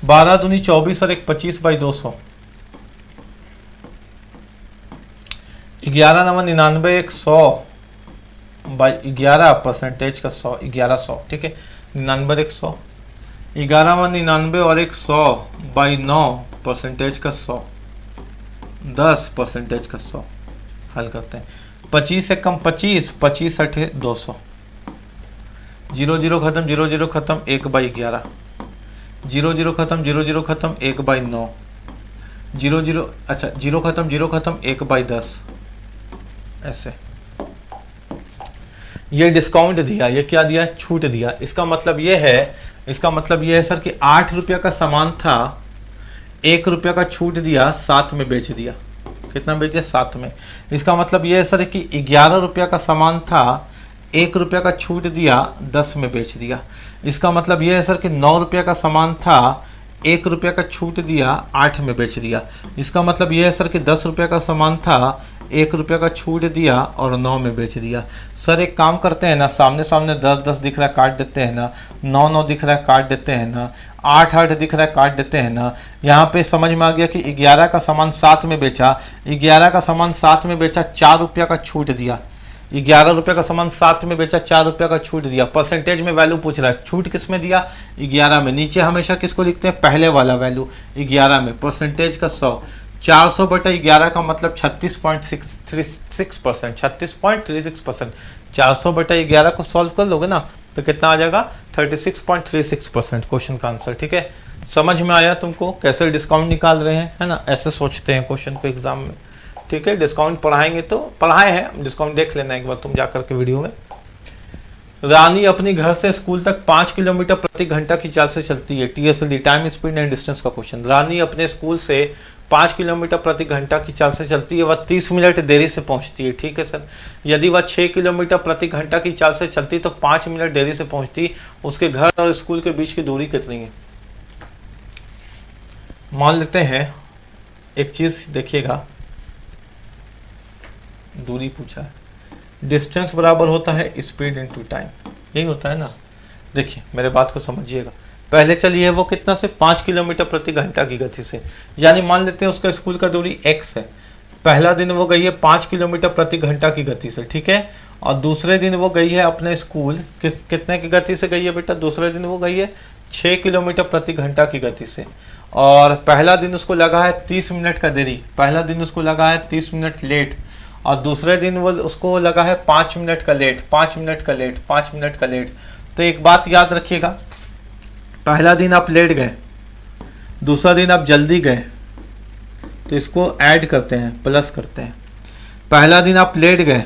12 दूनी 24 और 1 25/200, 11 9 99, 1 100/11 परसेंटेज का 100, 1100, ठीक है। 99 1 100, 11 99 और 1 100/9 परसेंटेज का 100, 10% का 100। हल करते हैं। 25 से कम 25, 25 8 200, 0 0 खत्म, 0 0 खत्म, 1/11, 0 0 खत्म, 0 0 खत्म, 1/9, 0 0 अच्छा 0 खत्म, 0 खत्म, 1/10। ऐसे ये डिस्काउंट दिया, ये क्या दिया, छूट दिया। इसका मतलब ये है सर कि 8 रुपये का सामान था, 1 रुपया का छूट दिया, 7 में बेच दिया। कितना बेच दिया, 7 में। इसका मतलब ये है सर कि 11 रुपया का सामान था, 1 रुपया का छूट दिया, 10 में बेच दिया। इसका मतलब ये है सर कि 9 रुपया का सामान था, 1 रुपया का छूट दिया, 8 में बेच दिया। इसका मतलब ये है सर कि 10 रुपया का सामान था, 1 रुपया का छूट दिया और 9 में बेच दिया। सर एक काम करते हैं ना, सामने सामने 10 10 दिख रहा है काट देते हैं ना, 9 9 दिख रहा है काट देते हैं ना, 8 8 दिख रहा है काट देते हैं ना। यहाँ पे समझ में आ गया कि 11 का सामान 7 में बेचा, 11 का सामान 7 में बेचा, 4 रुपया का छूट दिया। 11 रुपये का सामान 7 में बेचा, 4 रुपया का छूट दिया। परसेंटेज में वैल्यू पूछ रहा है, छूट किस में दिया, 11 में। नीचे हमेशा किसको लिखते हैं, पहले वाला वैल्यू 11 में, परसेंटेज का 100। 400/11 का मतलब 36.36%, 36.36%। 400/11 को सॉल्व कर लोगे ना तो कितना आ जाएगा, 36.36% क्वेश्चन का आंसर, ठीक है। समझ में आया तुमको कैसे डिस्काउंट निकाल रहे हैं, है ना। ऐसे सोचते हैं क्वेश्चन को एग्जाम में, ठीक है। डिस्काउंट पढ़ाएंगे तो पढ़ाए हैं, डिस्काउंट देख लेना एक बार तुम जाकर के वीडियो में। रानी अपनी घर से स्कूल तक 5 किलोमीटर प्रति घंटा की चाल से चलती है। TSD, time speed and distance का क्वेश्चन। रानी अपने स्कूल से 5 किलोमीटर प्रति घंटा की चाल से चलती है, वह 30 मिनट देरी से पहुंचती है, ठीक है सर। यदि वह 6 किलोमीटर प्रति घंटा की चाल से चलती तो 5 मिनट देरी से पहुंचती, उसके घर और स्कूल के बीच की दूरी कितनी है। मान लेते हैं एक चीज देखिएगा, दूरी पूछा है, डिस्टेंस बराबर होता है स्पीड इनटू टाइम, यही होता है ना। देखिए मेरे बात को समझिएगा। पहले चलिए वो कितना से 5 किलोमीटर प्रति घंटा की गति से, यानी मान लेते हैं उसका स्कूल का दूरी x है। पहला दिन वो गई है 5 किलोमीटर प्रति घंटा की गति से, ठीक है। और दूसरे दिन वो गई है अपने स्कूल कितने की गति से गई है बेटा, दूसरे दिन वो गई है 6 किलोमीटर प्रति घंटा की गति से। और पहला दिन उसको लगा है 30 मिनट का देरी, पहला दिन उसको लगा है 30 मिनट लेट, और दूसरे दिन वो उसको लगा है 5 मिनट का लेट, 5 मिनट का लेट, 5 मिनट का लेट। तो एक बात याद रखिएगा, पहला दिन आप लेट गए, दूसरा दिन आप जल्दी गए, तो इसको ऐड करते हैं, प्लस करते हैं। पहला दिन आप लेट गए,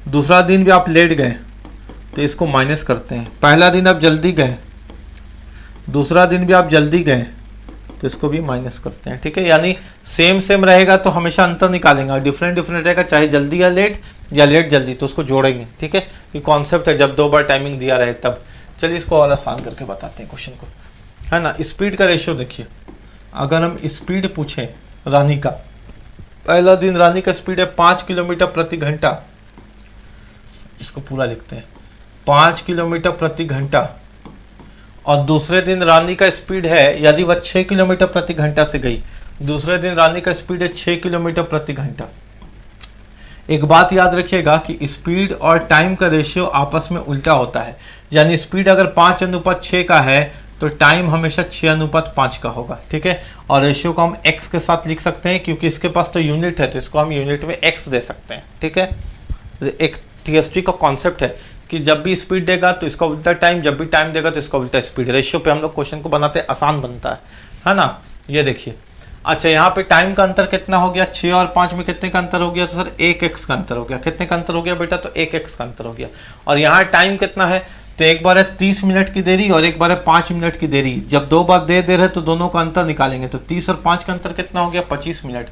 दूसरा दिन भी आप लेट गए, तो इसको माइनस करते हैं। पहला दिन आप जल्दी गए, दूसरा दिन भी आप जल्दी गए, तो इसको भी माइनस करते हैं, ठीक है। यानी सेम रहेगा तो हमेशा अंतर निकालेंगे, डिफरेंट रहेगा, चाहे जल्दी या लेट जल्दी, तो उसको जोड़ेंगे, ठीक है। ये कॉन्सेप्ट है, जब 2 बार टाइमिंग दिया रहे तब। चलिए इसको और आसान करके बताते हैं क्वेश्चन को, है ना। स्पीड का रेशियो देखिए, अगर हम स्पीड पूछें रानी का, पहला दिन रानी का स्पीड है 5 किलोमीटर प्रति घंटा, इसको पूरा लिखते हैं 5 किलोमीटर प्रति घंटा। और दूसरे दिन रानी का स्पीड है, यदि वह 6 किलोमीटर प्रति घंटा से गई, दूसरे दिन रानी का स्पीड है 6 किलोमीटर प्रति घंटा। एक बात याद रखिएगा कि स्पीड और टाइम का रेशियो आपस में उल्टा होता है, यानी स्पीड अगर 5:6 का है तो टाइम हमेशा 6:5 का होगा, ठीक है। और रेशियो को हम x के साथ लिख सकते हैं, क्योंकि इसके पास तो यूनिट है तो इसको हम यूनिट में x दे सकते हैं, ठीक है। एक TST का कॉन्सेप्ट है कि जब भी स्पीड देगा तो इसका उल्टा टाइम, जब भी टाइम देगा तो इसका उल्टा स्पीड। रेशियो पे हम लोग क्वेश्चन को बनाते हैं, आसान बनता है ना। ये देखिए, अच्छा यहाँ पे टाइम का अंतर कितना हो गया, 6 और 5 में कितने का अंतर हो गया, तो सर 1x का अंतर हो गया। कितने का अंतर हो गया बेटा, तो 1x का अंतर हो गया। और यहाँ टाइम कितना है, तो एक बार है 30 मिनट की देरी और एक बार है 5 मिनट की देरी। जब दो बार दे रहे तो दोनों का अंतर निकालेंगे, तो 30 और 5 का अंतर कितना हो गया, 25 मिनट।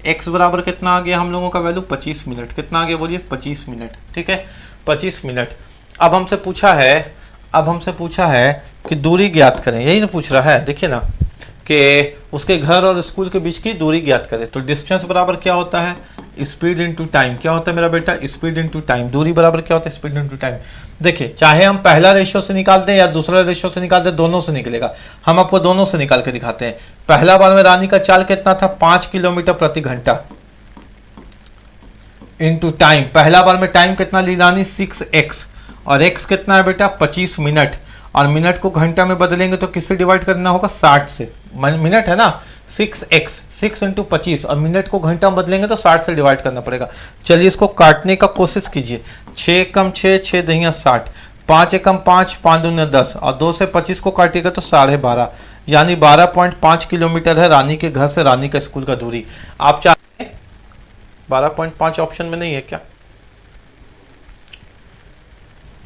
x बराबर कितना आ गया हम लोगों का वैल्यू, 25 मिनट। कितना आ गया बोलिए, 25 मिनट। ठीक है, 25 मिनट। अब हमसे पूछा है कि दूरी ज्ञात करें, यही ना पूछ रहा है। देखिए ना कि उसके घर और स्कूल के बीच की दूरी ज्ञात करें। तो डिस्टेंस बराबर क्या होता है, स्पीड इनटू टाइम। क्या होता है मेरा बेटा, स्पीड इनटू टाइम। दूरी बराबर क्या होता है, स्पीड इनटू टाइम। देखिए, चाहे हम पहला रेशियो से निकाल दें या दूसरा रेशियो से निकाल दें, दोनों से निकलेगा। हम आपको दोनों से निकाल के दिखाते हैं। पहला बार में रानी का चाल कितना था, 5 किलोमीटर प्रति घंटा इनटू टाइम। पहला बार में टाइम कितना ली रानी, 6x, और x कितना है बेटा, 25 मिनट। और मिनट को घंटा में बदलेंगे तो किससे डिवाइड करना होगा, 60 से। मिनट है ना, 6x, 6 इंटू 25, और मिनट को घंटा में बदलेंगे तो 60 से डिवाइड करना पड़ेगा। चलिए इसको काटने का कोशिश कीजिए। 6 कम 6, 6 दहिया 60, 5 एकम 5, 5 दूनी 10, और 2 से 25 को काटिएगा तो 12.5, यानी 12.5 किलोमीटर है रानी के घर से रानी का स्कूल का दूरी। आप चाहते हैं 12.5 ऑप्शन में नहीं है क्या,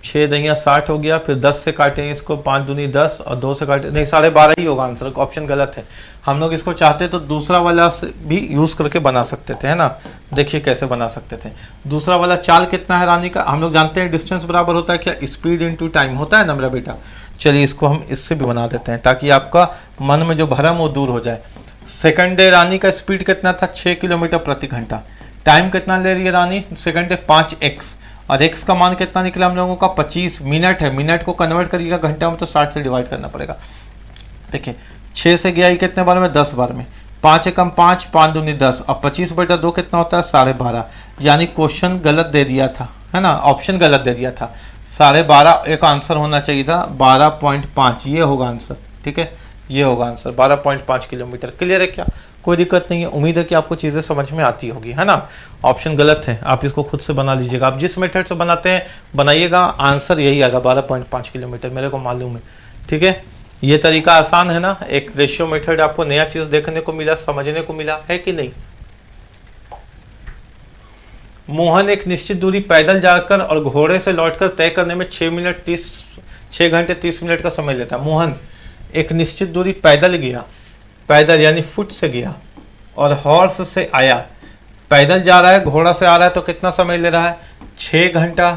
6 दहिया 60 हो गया, फिर 10 से काटें इसको, 5 दूनी 10 और 2 से काटें, नहीं 12.5 ही होगा आंसर। ऑप्शन गलत है। हम लोग इसको चाहते तो दूसरा वाला भी यूज करके बना सकते थे, है ना। देखिए कैसे बना सकते थे। दूसरा वाला चाल कितना है रानी का, हम लोग जानते हैं डिस्टेंस बराबर होता है क्या, स्पीड इनटू टाइम होता है ना मेरा बेटा। चलिए इसको हम इससे भी बना देते हैं ताकि आपका मन में जो भरम वो दूर हो जाए। सेकंड डे रानी का स्पीड कितना था, 6 किलोमीटर प्रति घंटा। टाइम कितना ले रही है रानी सेकंड डे, 5x, और x का मान कितना निकला हम लोगों का, 25 मिनट है। मिनट को कन्वर्ट करिएगा घंटा में तो 60 से डिवाइड करना पड़ेगा। देखिए 6 से गया ही कितने बार में, 10 बार में। 5 एकम 5, 5 दूनी 10, और 25 बटा 2 कितना होता है, 12.5। यानी क्वेश्चन गलत दे दिया था, है ना, ऑप्शन गलत दे दिया था। 12.5 एक आंसर होना चाहिए था, 12.5 ये होगा आंसर। ठीक है, ये होगा आंसर, 12.5 किलोमीटर। क्लियर है क्या, कोई दिक्कत नहीं है। उम्मीद है कि आपको चीज़ें समझ में आती होगी, है ना। ऑप्शन गलत है, आप इसको खुद से बना लीजिएगा। आप जिस मेथड से बनाते हैं बनाइएगा, आंसर यही आएगा, 12.5 किलोमीटर, मेरे को मालूम है। ठीक है, ये तरीका आसान है ना। एक रेशियो मेथड आपको नया चीज़ देखने को मिला, समझने को मिला है कि नहीं। मोहन एक निश्चित दूरी पैदल जाकर और घोड़े से लौटकर तय करने में 6 घंटे 30 मिनट का समय लेता है। मोहन एक निश्चित दूरी पैदल गया, पैदल यानी फुट से गया, और हॉर्स से आया। पैदल जा रहा है, घोड़ा से आ रहा है, तो कितना समय ले रहा है, 6 घंटा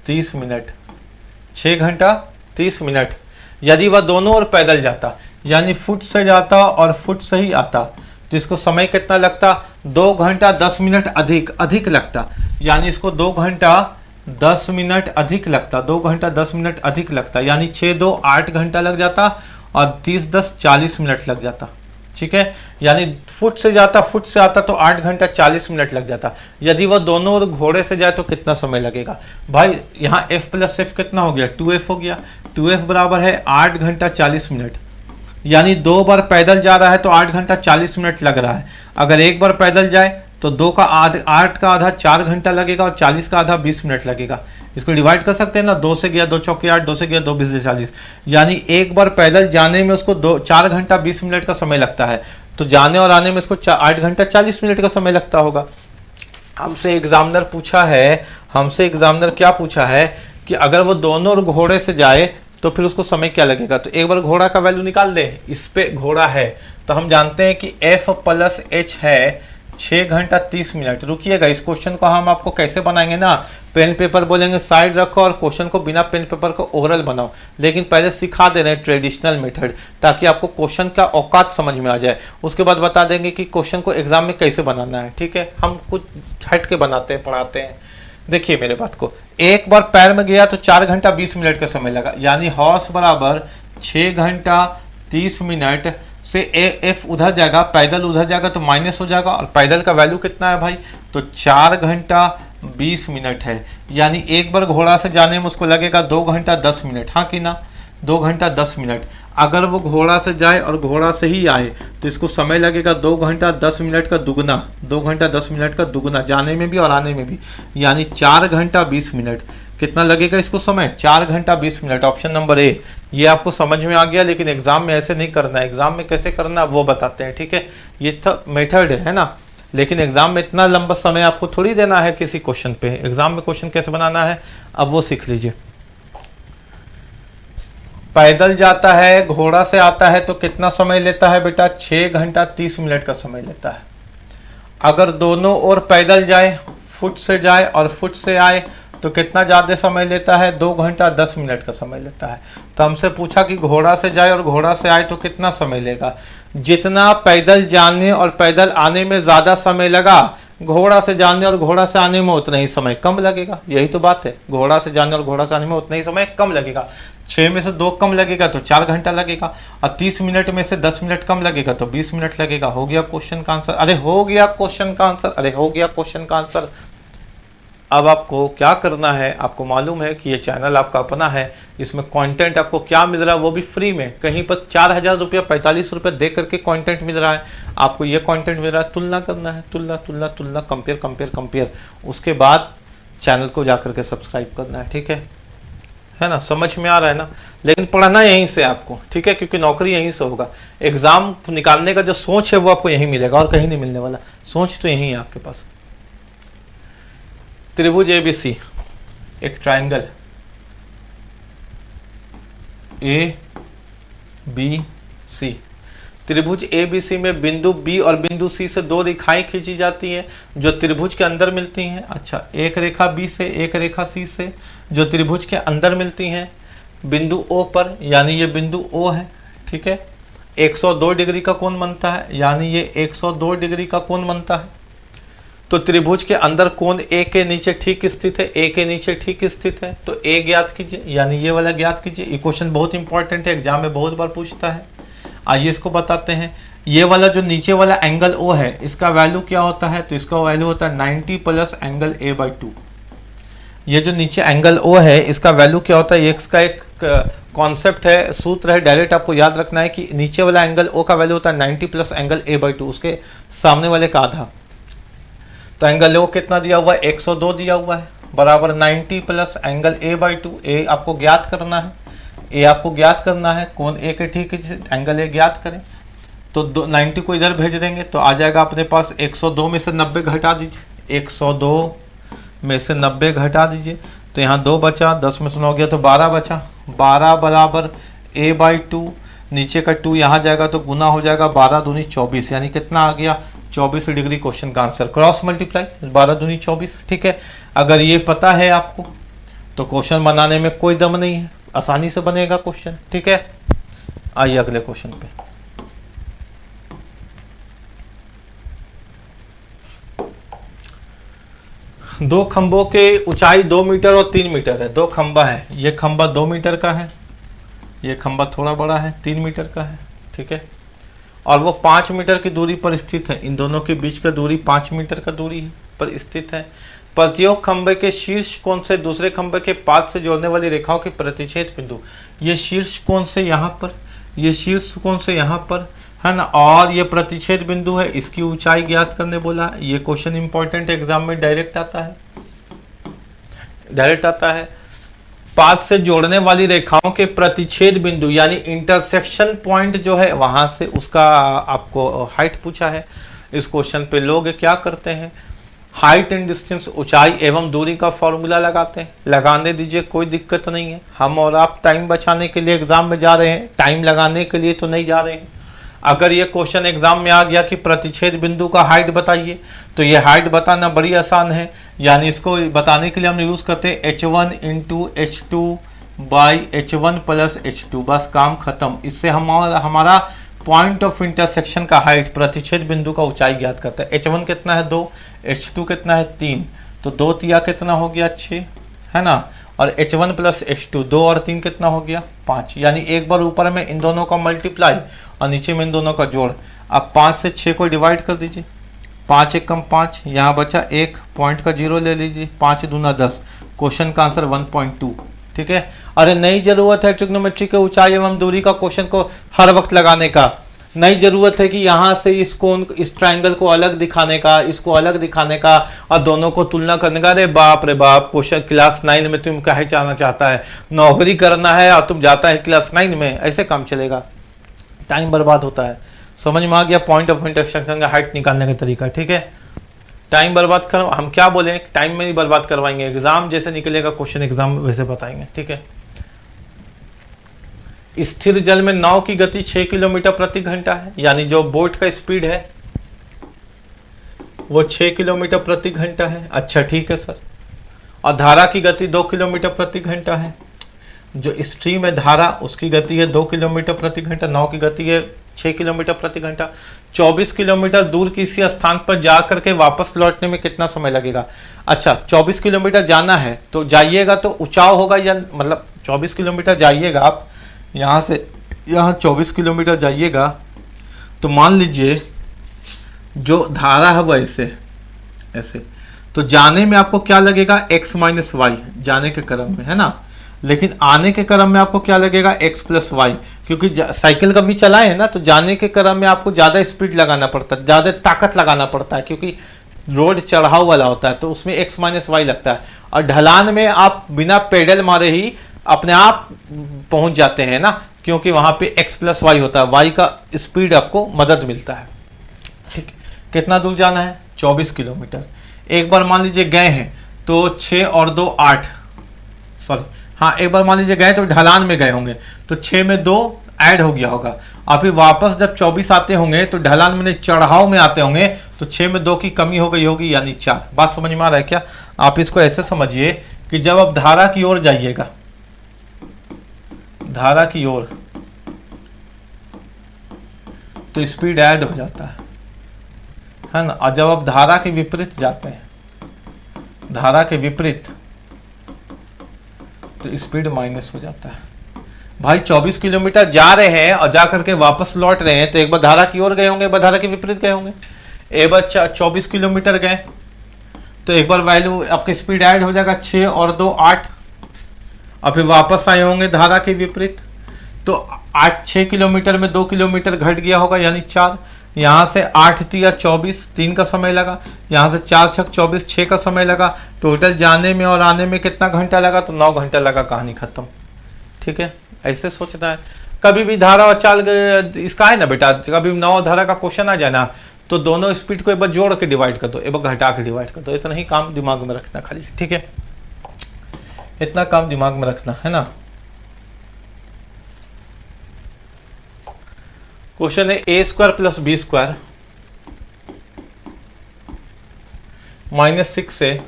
30 मिनट। 6 घंटा 30 मिनट। यदि वह दोनों ओर पैदल जाता, यानी फुट से जाता और फुट से ही आता, तो इसको समय कितना लगता, 2 घंटा 10 मिनट अधिक लगता। यानी इसको 2 घंटा 10 मिनट अधिक लगता, 2 घंटा 10 मिनट अधिक लगता। यानी 6 2 8 घंटा लग जाता, और 30 10 40 मिनट लग जाता। ठीक है, यानी फुट से जाता फुट से आता तो 8 घंटा 40 मिनट लग जाता। यदि वह दोनों ओर घोड़े से जाए तो कितना समय लगेगा भाई। यहाँ f प्लस एफ कितना हो गया, 2f हो गया। 2f बराबर है 8 घंटा 40 मिनट। यानी 2 बार पैदल जा रहा है तो 8 घंटा 40 मिनट लग रहा है। अगर एक बार पैदल जाए तो 8 का आधा 4 घंटा लगेगा, और 40 का आधा 20 मिनट लगेगा। इसको डिवाइड कर सकते हैं ना, 2 से गया 2 चौके 8, 2 से गया 2 20 40। यानी एक बार पैदल जाने में उसको 4 घंटा 20 मिनट का समय लगता है, तो जाने और आने में इसको 8 घंटा 40 मिनट का समय लगता होगा। हमसे एग्जामिनर क्या पूछा है कि अगर वो दोनों घोड़े से जाए तो फिर उसको समय क्या लगेगा। तो एक बार घोड़ा का वैल्यू निकाल दे। इस पे घोड़ा है तो हम जानते हैं कि f प्लस h है 6 घंटा 30 मिनट। रुकिएगा, इस क्वेश्चन को हम आपको कैसे बनाएंगे ना, पेन पेपर बोलेंगे साइड रखो और क्वेश्चन को बिना पेन पेपर को ओरल बनाओ। लेकिन पहले सिखा दे रहे हैं ट्रेडिशनल मेथड, ताकि आपको क्वेश्चन का औकात समझ में आ जाए। उसके बाद बता देंगे कि क्वेश्चन को एग्जाम में कैसे बनाना है। ठीक है, हम कुछ हट के बनाते हैं, पढ़ाते हैं। देखिए मेरे बात को, एक बार पैर में गया तो 4 घंटा 20 मिनट का समय लगा। यानी हॉर्स बराबर 6 घंटा 30 मिनट से एफ उधर जाएगा, पैदल उधर जाएगा तो माइनस हो जाएगा। और पैदल का वैल्यू कितना है भाई, तो 4 घंटा 20 मिनट है। यानी एक बार घोड़ा से जाने में उसको लगेगा 2 घंटा 10 मिनट। हाँ कि ना, 2 घंटा 10 मिनट। अगर वो घोड़ा से जाए और घोड़ा से ही आए तो इसको समय लगेगा 2 घंटा 10 मिनट का दुगना, 2 घंटा 10 मिनट का दुगना जाने में भी और आने में भी, यानी 4 घंटा 20 मिनट। कितना लगेगा इसको समय? 4 घंटा 20 मिनट। Option number A. ये आपको समझ में आ गया, लेकिन एग्जाम में ऐसे नहीं करना है। एग्जाम में कैसे करना है वो बताते हैं, ठीक है। ये तो मेथड है ना, लेकिन एग्जाम में इतना लंबा समय आपको थोड़ी देना है किसी क्वेश्चन पे। एग्जाम में क्वेश्चन कैसे बनाना है अब वो सीख लीजिए। पैदल जाता है, घोड़ा से आता है तो कितना समय लेता है बेटा? 6 घंटा 30 मिनट का समय लेता है। अगर दोनों ओर पैदल जाए, फुट से जाए और फुट से आए तो कितना ज़्यादा समय लेता है? 2 घंटा 10 मिनट का समय लेता है। तो हमसे पूछा कि घोड़ा से जाए और घोड़ा से आए तो कितना समय लेगा? जितना पैदल जाने और पैदल आने में ज़्यादा समय लगा, घोड़ा से जाने और घोड़ा से आने में उतना ही समय कम लगेगा। यही तो बात है, घोड़ा से जाने और घोड़ा से आने में उतना ही समय कम लगेगा। 6 में से 2 कम लगेगा तो 4 घंटा लगेगा, और 30 मिनट में से 10 मिनट कम लगेगा तो 20 मिनट लगेगा। हो गया क्वेश्चन का आंसर। अरे हो गया क्वेश्चन का आंसर, अरे हो गया क्वेश्चन का आंसर। अब आपको क्या करना है, आपको मालूम है कि ये चैनल आपका अपना है, इसमें कंटेंट आपको क्या मिल रहा है वो भी फ्री में। कहीं पर 4000 रुपया 45 रुपये दे करके कंटेंट मिल रहा है, आपको ये कंटेंट मिल रहा है। तुलना करना है, तुलना तुलना तुलना, कंपेयर कंपेयर कंपेयर, उसके बाद चैनल को जा करके सब्सक्राइब करना है, ठीक है ना। समझ में आ रहा है ना। लेकिन पढ़ना यहीं से आपको, ठीक है, क्योंकि नौकरी यहीं से होगा। एग्जाम निकालने का जो सोच है वो आपको यहीं मिलेगा और कहीं नहीं मिलने वाला। सोच तो यहीं है आपके पास। त्रिभुज ABC, एक ट्रायंगल ABC। त्रिभुज ABC में बिंदु B और बिंदु C से 2 रेखाएं खींची जाती हैं जो त्रिभुज के अंदर मिलती हैं। अच्छा, एक रेखा B से, एक रेखा C से जो त्रिभुज के अंदर मिलती हैं बिंदु O पर, यानी ये बिंदु O है, ठीक है। 102 डिग्री का कोण बनता है, यानी ये 102 डिग्री का कोण बनता है। तो त्रिभुज के अंदर कोण A के नीचे ठीक स्थित है, A के नीचे ठीक स्थित है, तो A ज्ञात कीजिए, यानी ये वाला ज्ञात कीजिए। ये क्वेश्चन बहुत इंपॉर्टेंट है, एग्जाम में बहुत बार पूछता है। आइए इसको बताते हैं। ये वाला जो नीचे वाला एंगल O है, इसका वैल्यू क्या होता है? तो इसका वैल्यू होता है 90 प्लस एंगल A/2। ये जो नीचे एंगल O है, इसका वैल्यू क्या होता है? इसका एक कॉन्सेप्ट है, सूत्र है, डायरेक्ट आपको याद रखना है कि नीचे वाला एंगल O का वैल्यू होता है 90 प्लस एंगल A/2, उसके सामने वाले का आधा। तो एंगल O कितना दिया हुआ है? 102 दिया हुआ है, बराबर 90 प्लस एंगल A/2। A आपको ज्ञात करना है, A आपको ज्ञात करना है, कोण A के ठीक एंगल A ज्ञात करें। तो 90 को इधर भेज देंगे तो आ जाएगा अपने पास 102 में से 90 घटा दीजिए, 102 में से 90 घटा दीजिए, तो यहाँ 2 बचा, 10 में से 9 गया तो 12 बचा। 12 बराबर A/2, नीचे का 2 यहाँ जाएगा तो गुना हो जाएगा, 12 दूनी 24, यानी कितना आ गया? 24 डिग्री। क्वेश्चन का आंसर क्रॉस मल्टीप्लाई, 12 दूनी 24, ठीक है। अगर ये पता है आपको तो क्वेश्चन बनाने में कोई दम नहीं है, आसानी से बनेगा क्वेश्चन, ठीक है। आइए अगले क्वेश्चन पे। दो खंभों के ऊंचाई 2 मीटर और 3 मीटर है। 2 खंभा है, ये खंभा 2 मीटर का है, ये खंभा थोड़ा बड़ा है 3 मीटर का है, ठीक है। और वो 5 मीटर की दूरी पर स्थित है। इन दोनों के बीच का दूरी 5 मीटर का दूरी पर स्थित है। प्रत्येक खंभे के शीर्ष कोण से दूसरे खंभे के पाद से जोड़ने वाली रेखाओं के प्रतिच्छेद बिंदु, ये शीर्ष कोण से यहाँ पर, ये शीर्ष कोण से यहाँ पर है ना, और ये प्रतिच्छेद बिंदु है, इसकी ऊंचाई ज्ञात करने बोला। ये क्वेश्चन इंपॉर्टेंट एग्जाम में डायरेक्ट आता है, डायरेक्ट आता है। पाद से जोड़ने वाली रेखाओं के प्रतिच्छेद बिंदु यानी इंटरसेक्शन पॉइंट जो है वहां से उसका आपको हाइट पूछा है। इस क्वेश्चन पे लोग क्या करते हैं? हाइट एंड डिस्टेंस, ऊंचाई एवं दूरी का फॉर्मूला लगाते हैं। लगाने दीजिए, कोई दिक्कत नहीं है। हम और आप टाइम बचाने के लिए एग्जाम में जा रहे हैं, टाइम लगाने के लिए तो नहीं जा रहे हैं। अगर ये क्वेश्चन एग्जाम में आ गया कि प्रतिच्छेद बिंदु का हाइट बताइए, तो ये हाइट बताना बड़ी आसान है। यानी इसको बताने के लिए हम यूज करते हैं H1 into H2 by H1 plus H2, बस काम खत्म। इससे हमारा पॉइंट ऑफ इंटरसेक्शन का हाइट, प्रतिच्छेद बिंदु का ऊंचाई ज्ञात करता है। H1 कितना है? 2, H2 कितना है? 3, तो 2 तिया कितना हो गया? 6, है ना। और H1 प्लस H2, 2 और 3 कितना हो गया? 5। यानी एक बार ऊपर में इन दोनों का मल्टीप्लाई और नीचे में इन दोनों का जोड़। अब 5 से 6 को डिवाइड कर दीजिए, 5 एक कम 5, यहाँ बचा 1, पॉइंट का 0 ले लीजिए, 5 दूना 10। क्वेश्चन का आंसर 1.2, ठीक है। अरे नहीं जरूरत है ट्रिग्नोमेट्री के ऊंचाई एवं दूरी का क्वेश्चन को हर वक्त लगाने का, नहीं जरूरत है कि यहाँ से इस कोण इस ट्राइंगल को अलग दिखाने का, इसको अलग दिखाने का और दोनों को तुलना करने का। अरे बाप रे बाप, क्वेश्चन क्लास 9 में तुम क्या जाना चाहता है, नौकरी करना है और तुम जाता है क्लास 9 में, ऐसे काम चलेगा, टाइम बर्बाद होता है। समझ में आ गया पॉइंट ऑफ इंटरसेक्शन का हाइट निकालने का तरीका, ठीक है। टाइम बर्बाद कर, हम क्या बोले, टाइम में नहीं बर्बाद करवाएंगे, एग्जाम जैसे निकलेगा क्वेश्चन एग्जाम वैसे बताएंगे, ठीक है। स्थिर जल में नाव की गति 6 किलोमीटर प्रति घंटा है, यानी जो बोट का स्पीड है वो 6 किलोमीटर प्रति घंटा है। अच्छा ठीक है सर। और धारा की गति 2 किलोमीटर प्रति घंटा है। जो स्ट्रीम है धारा उसकी गति है 2 किलोमीटर प्रति घंटा, नाव की गति है 6 किलोमीटर प्रति घंटा। 24 किलोमीटर दूर किसी स्थान पर जा करके वापस लौटने में कितना समय लगेगा। अच्छा 24 किलोमीटर जाना है तो जाइएगा तो ऊंचाव होगा, या मतलब 24 किलोमीटर जाइएगा आप यहाँ से, यहाँ 24 किलोमीटर जाइएगा तो मान लीजिए जो धारा है वो ऐसे ऐसे, तो जाने में आपको क्या लगेगा x माइनस वाई, जाने के क्रम में, है ना। लेकिन आने के क्रम में आपको क्या लगेगा x प्लस वाई, क्योंकि साइकिल कभी चलाए है ना, तो जाने के क्रम में आपको ज़्यादा स्पीड लगाना पड़ता है, ज़्यादा ताकत लगाना पड़ता है, क्योंकि रोड चढ़ाव वाला होता है तो उसमें x माइनस वाई लगता है। और ढलान में आप बिना पेडल मारे ही अपने आप पहुंच जाते हैं ना, क्योंकि वहां पे x प्लस वाई होता है, y का स्पीड आपको मदद मिलता है, ठीक है। कितना दूर जाना है 24 किलोमीटर। एक बार मान लीजिए गए हैं तो 6 और 2 8, सॉरी हाँ, एक बार मान लीजिए गए तो ढलान में गए होंगे तो 6 में 2 ऐड हो गया होगा, और फिर वापस जब 24 आते होंगे तो ढलान में चढ़ाव में आते होंगे तो 6 में 2 की कमी हो गई होगी, यानी 4। बात समझ में आ रहा है क्या। आप इसको ऐसे समझिए कि जब आप धारा की ओर जाइएगा, धारा की ओर, तो स्पीड ऐड हो जाता है ना। और जब आप धारा के विपरीत जाते हैं, धारा के विपरीत, तो स्पीड माइनस हो जाता है। भाई 24 किलोमीटर जा रहे हैं और जा करके वापस लौट रहे हैं, तो एक बार धारा की ओर गए होंगे, एक बार धारा के विपरीत गए होंगे। एक बार 24 किलोमीटर गए तो एक बार वैल्यू आपकी स्पीड ऐड हो जाएगा 6 और 2 8, और फिर वापस आए होंगे धारा के विपरीत, तो 6 किलोमीटर में 2 किलोमीटर घट गया होगा, यानी 4। यहाँ से 8 तिया 24, 3 का समय लगा, यहाँ से 4 छक 24, 6 का समय लगा। टोटल जाने में और आने में कितना घंटा लगा, तो 9 घंटा लगा, कहानी खत्म, ठीक है। ऐसे सोचना है। कभी भी धारा और चाल इसका है ना बेटा, कभी नाव धारा का क्वेश्चन आ जाए ना, तो दोनों स्पीड को एक बार जोड़ के डिवाइड कर दो, एक बार घटा के डिवाइड कर दो, इतना ही काम दिमाग में रखना खाली, ठीक है। इतना काम दिमाग में रखना है ना। क्वेश्चन है ए स्क्वायर प्लस बी स्क्वायर -6 से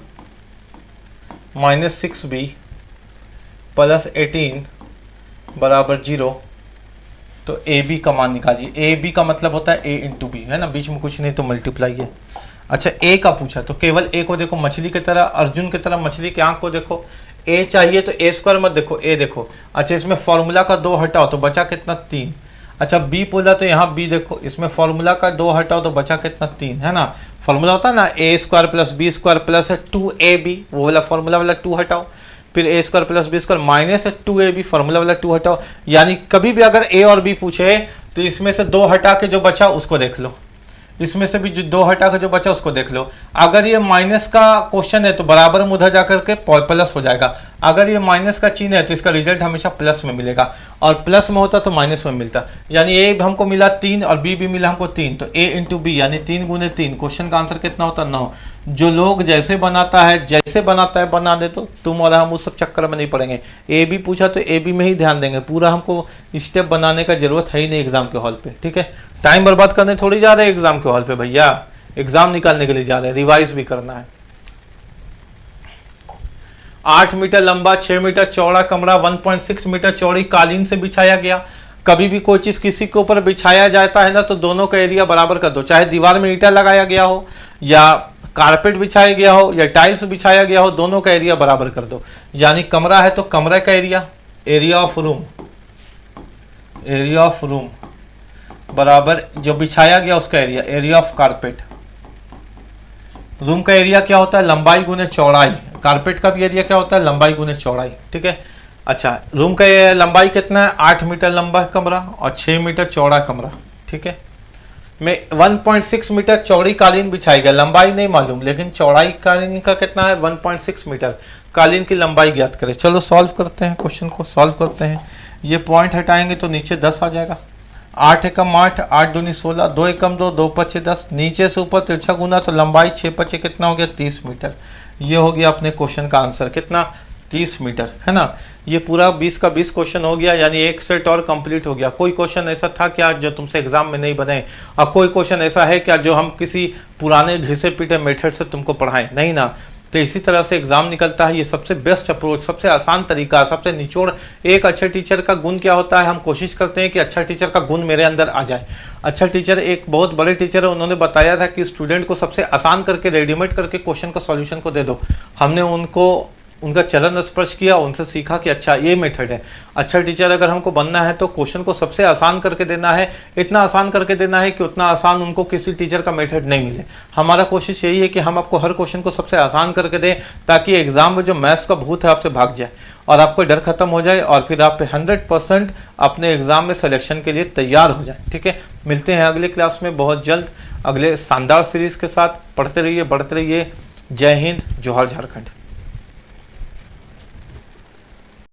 -6b प्लस 18 बराबर 0, तो ए बी का मान निकालिए। ए बी का मतलब होता है ए इंटू बी, है ना, बीच में कुछ नहीं तो मल्टीप्लाई है। अच्छा ए का पूछा तो केवल ए को देखो, मछली की तरह, अर्जुन की तरह मछली के आंख को देखो। ए चाहिए तो ए स्क्वायर मत देखो, ए देखो। अच्छा इसमें फॉर्मूला का 2 हटाओ तो बचा कितना 3। अच्छा बी बोला तो यहाँ बी देखो, इसमें फॉर्मूला का 2 हटाओ तो बचा कितना 3, है ना। फॉर्मूला होता है ना A square plus B square plus 2ab, वो वाला फॉर्मूला वाला 2 हटाओ, फिर A square plus B square minus 2ab, formula वाला 2 हटाओ। यानी कभी भी अगर ए और बी पूछे तो इसमें से 2 हटा के जो बचा उसको देख लो, इसमें से भी जो 2 हटा के जो बचा उसको देख लो। अगर ये माइनस का क्वेश्चन है तो बराबर में उधर जाकर के प्लस हो जाएगा, अगर ये माइनस का चिन्ह है तो इसका रिजल्ट हमेशा प्लस में मिलेगा, और प्लस में होता तो माइनस में मिलता। यानी ए हमको मिला 3 और बी भी मिला हमको 3, तो ए इंटू बी यानी 3 गुने 3। क्वेश्चन का आंसर कितना होता 9। जो लोग जैसे बनाता है बना दे, तो तुम और हम उस सब चक्कर में नहीं पड़ेंगे। ए बी पूछा तो ए बी में ही ध्यान देंगे, पूरा हमको स्टेप बनाने का जरूरत है ही नहीं एग्जाम के हॉल पे, ठीक है। टाइम बर्बाद करने थोड़ी जा रहे हैं एग्जाम के हॉल पे भैया, एग्जाम निकालने के लिए जा रहे हैं, रिवाइज भी करना है। 8 मीटर लंबा 6 मीटर चौड़ा कमरा 1.6 मीटर चौड़ी कालीन से बिछाया गया। कभी भी कोई चीज किसी के ऊपर बिछाया जाता है ना, तो दोनों का एरिया बराबर कर दो, चाहे दीवार में ईंटा लगाया गया हो या कारपेट बिछाया गया हो या टाइल्स बिछाया गया हो, दोनों का एरिया बराबर कर दो। यानी कमरा है तो कमरे का एरिया, एरिया ऑफ रूम बराबर जो बिछाया गया उसका area, area of carpet. Room का एरिया क्या होता है, लंबाई गुने चौड़ाई। कारपेट का भी एरिया क्या होता है, लंबाई गुने चौड़ाई, ठीक है। अच्छा, रूम का ये लंबाई कितना है? 8 मीटर लंबा कमरा और 6 मीटर चौड़ा कमरा। ठीक है, में 1.6 मीटर चौड़ी कालीन बिछाई गई। लंबाई नहीं मालूम, लेकिन चौड़ाई कालीन का कितना है? 1.6 मीटर। कालीन की लंबाई ज्ञात करें। चलो सॉल्व करते हैं, क्वेश्चन को सॉल्व करते हैं। ये पॉइंट हटाएंगे तो नीचे 10 आ जाएगा। 8 एकम 8, 8 दूनी 16, 2 एकम 2, 2 पच्चे 10। नीचे से ऊपर तिरछा गुना तो लंबाई 6 पच्चे कितना हो गया? 30 मीटर। ये हो गया अपने क्वेश्चन का आंसर। कितना? 30 मीटर, है ना। ये पूरा 20 का 20 क्वेश्चन हो गया, यानी एक सेट और कंप्लीट हो गया। कोई क्वेश्चन ऐसा था क्या जो तुमसे एग्जाम में नहीं बने? और कोई क्वेश्चन ऐसा है क्या जो हम किसी पुराने घिसे पीटे मेथड से तुमको पढ़ाएं? नहीं ना। तो इसी तरह से एग्जाम निकलता है। ये सबसे बेस्ट अप्रोच, सबसे आसान तरीका, सबसे निचोड़। एक अच्छे टीचर का गुण क्या होता है? हम कोशिश करते हैं कि अच्छा टीचर का गुण मेरे अंदर आ जाए। अच्छा टीचर, एक बहुत बड़े टीचर है, उन्होंने बताया था कि स्टूडेंट को सबसे आसान करके रेडीमेड करके क्वेश्चन का सॉल्यूशन को दे दो। हमने उनको उनका चरण स्पर्श किया, उनसे सीखा कि अच्छा ये मेथड है। अच्छा टीचर अगर हमको बनना है तो क्वेश्चन को सबसे आसान करके देना है, इतना आसान करके देना है कि उतना आसान उनको किसी टीचर का मेथड नहीं मिले। हमारा कोशिश यही है कि हम आपको हर क्वेश्चन को सबसे आसान करके दें, ताकि एग्जाम में जो मैथ्स का भूत है आपसे भाग जाए और आपको डर खत्म हो जाए और फिर आप 100% अपने एग्जाम में सिलेक्शन के लिए तैयार हो जाए। ठीक है, मिलते हैं अगले क्लास में बहुत जल्द अगले शानदार सीरीज के साथ। पढ़ते रहिए, बढ़ते रहिए। जय हिंद, जोहार झारखंड।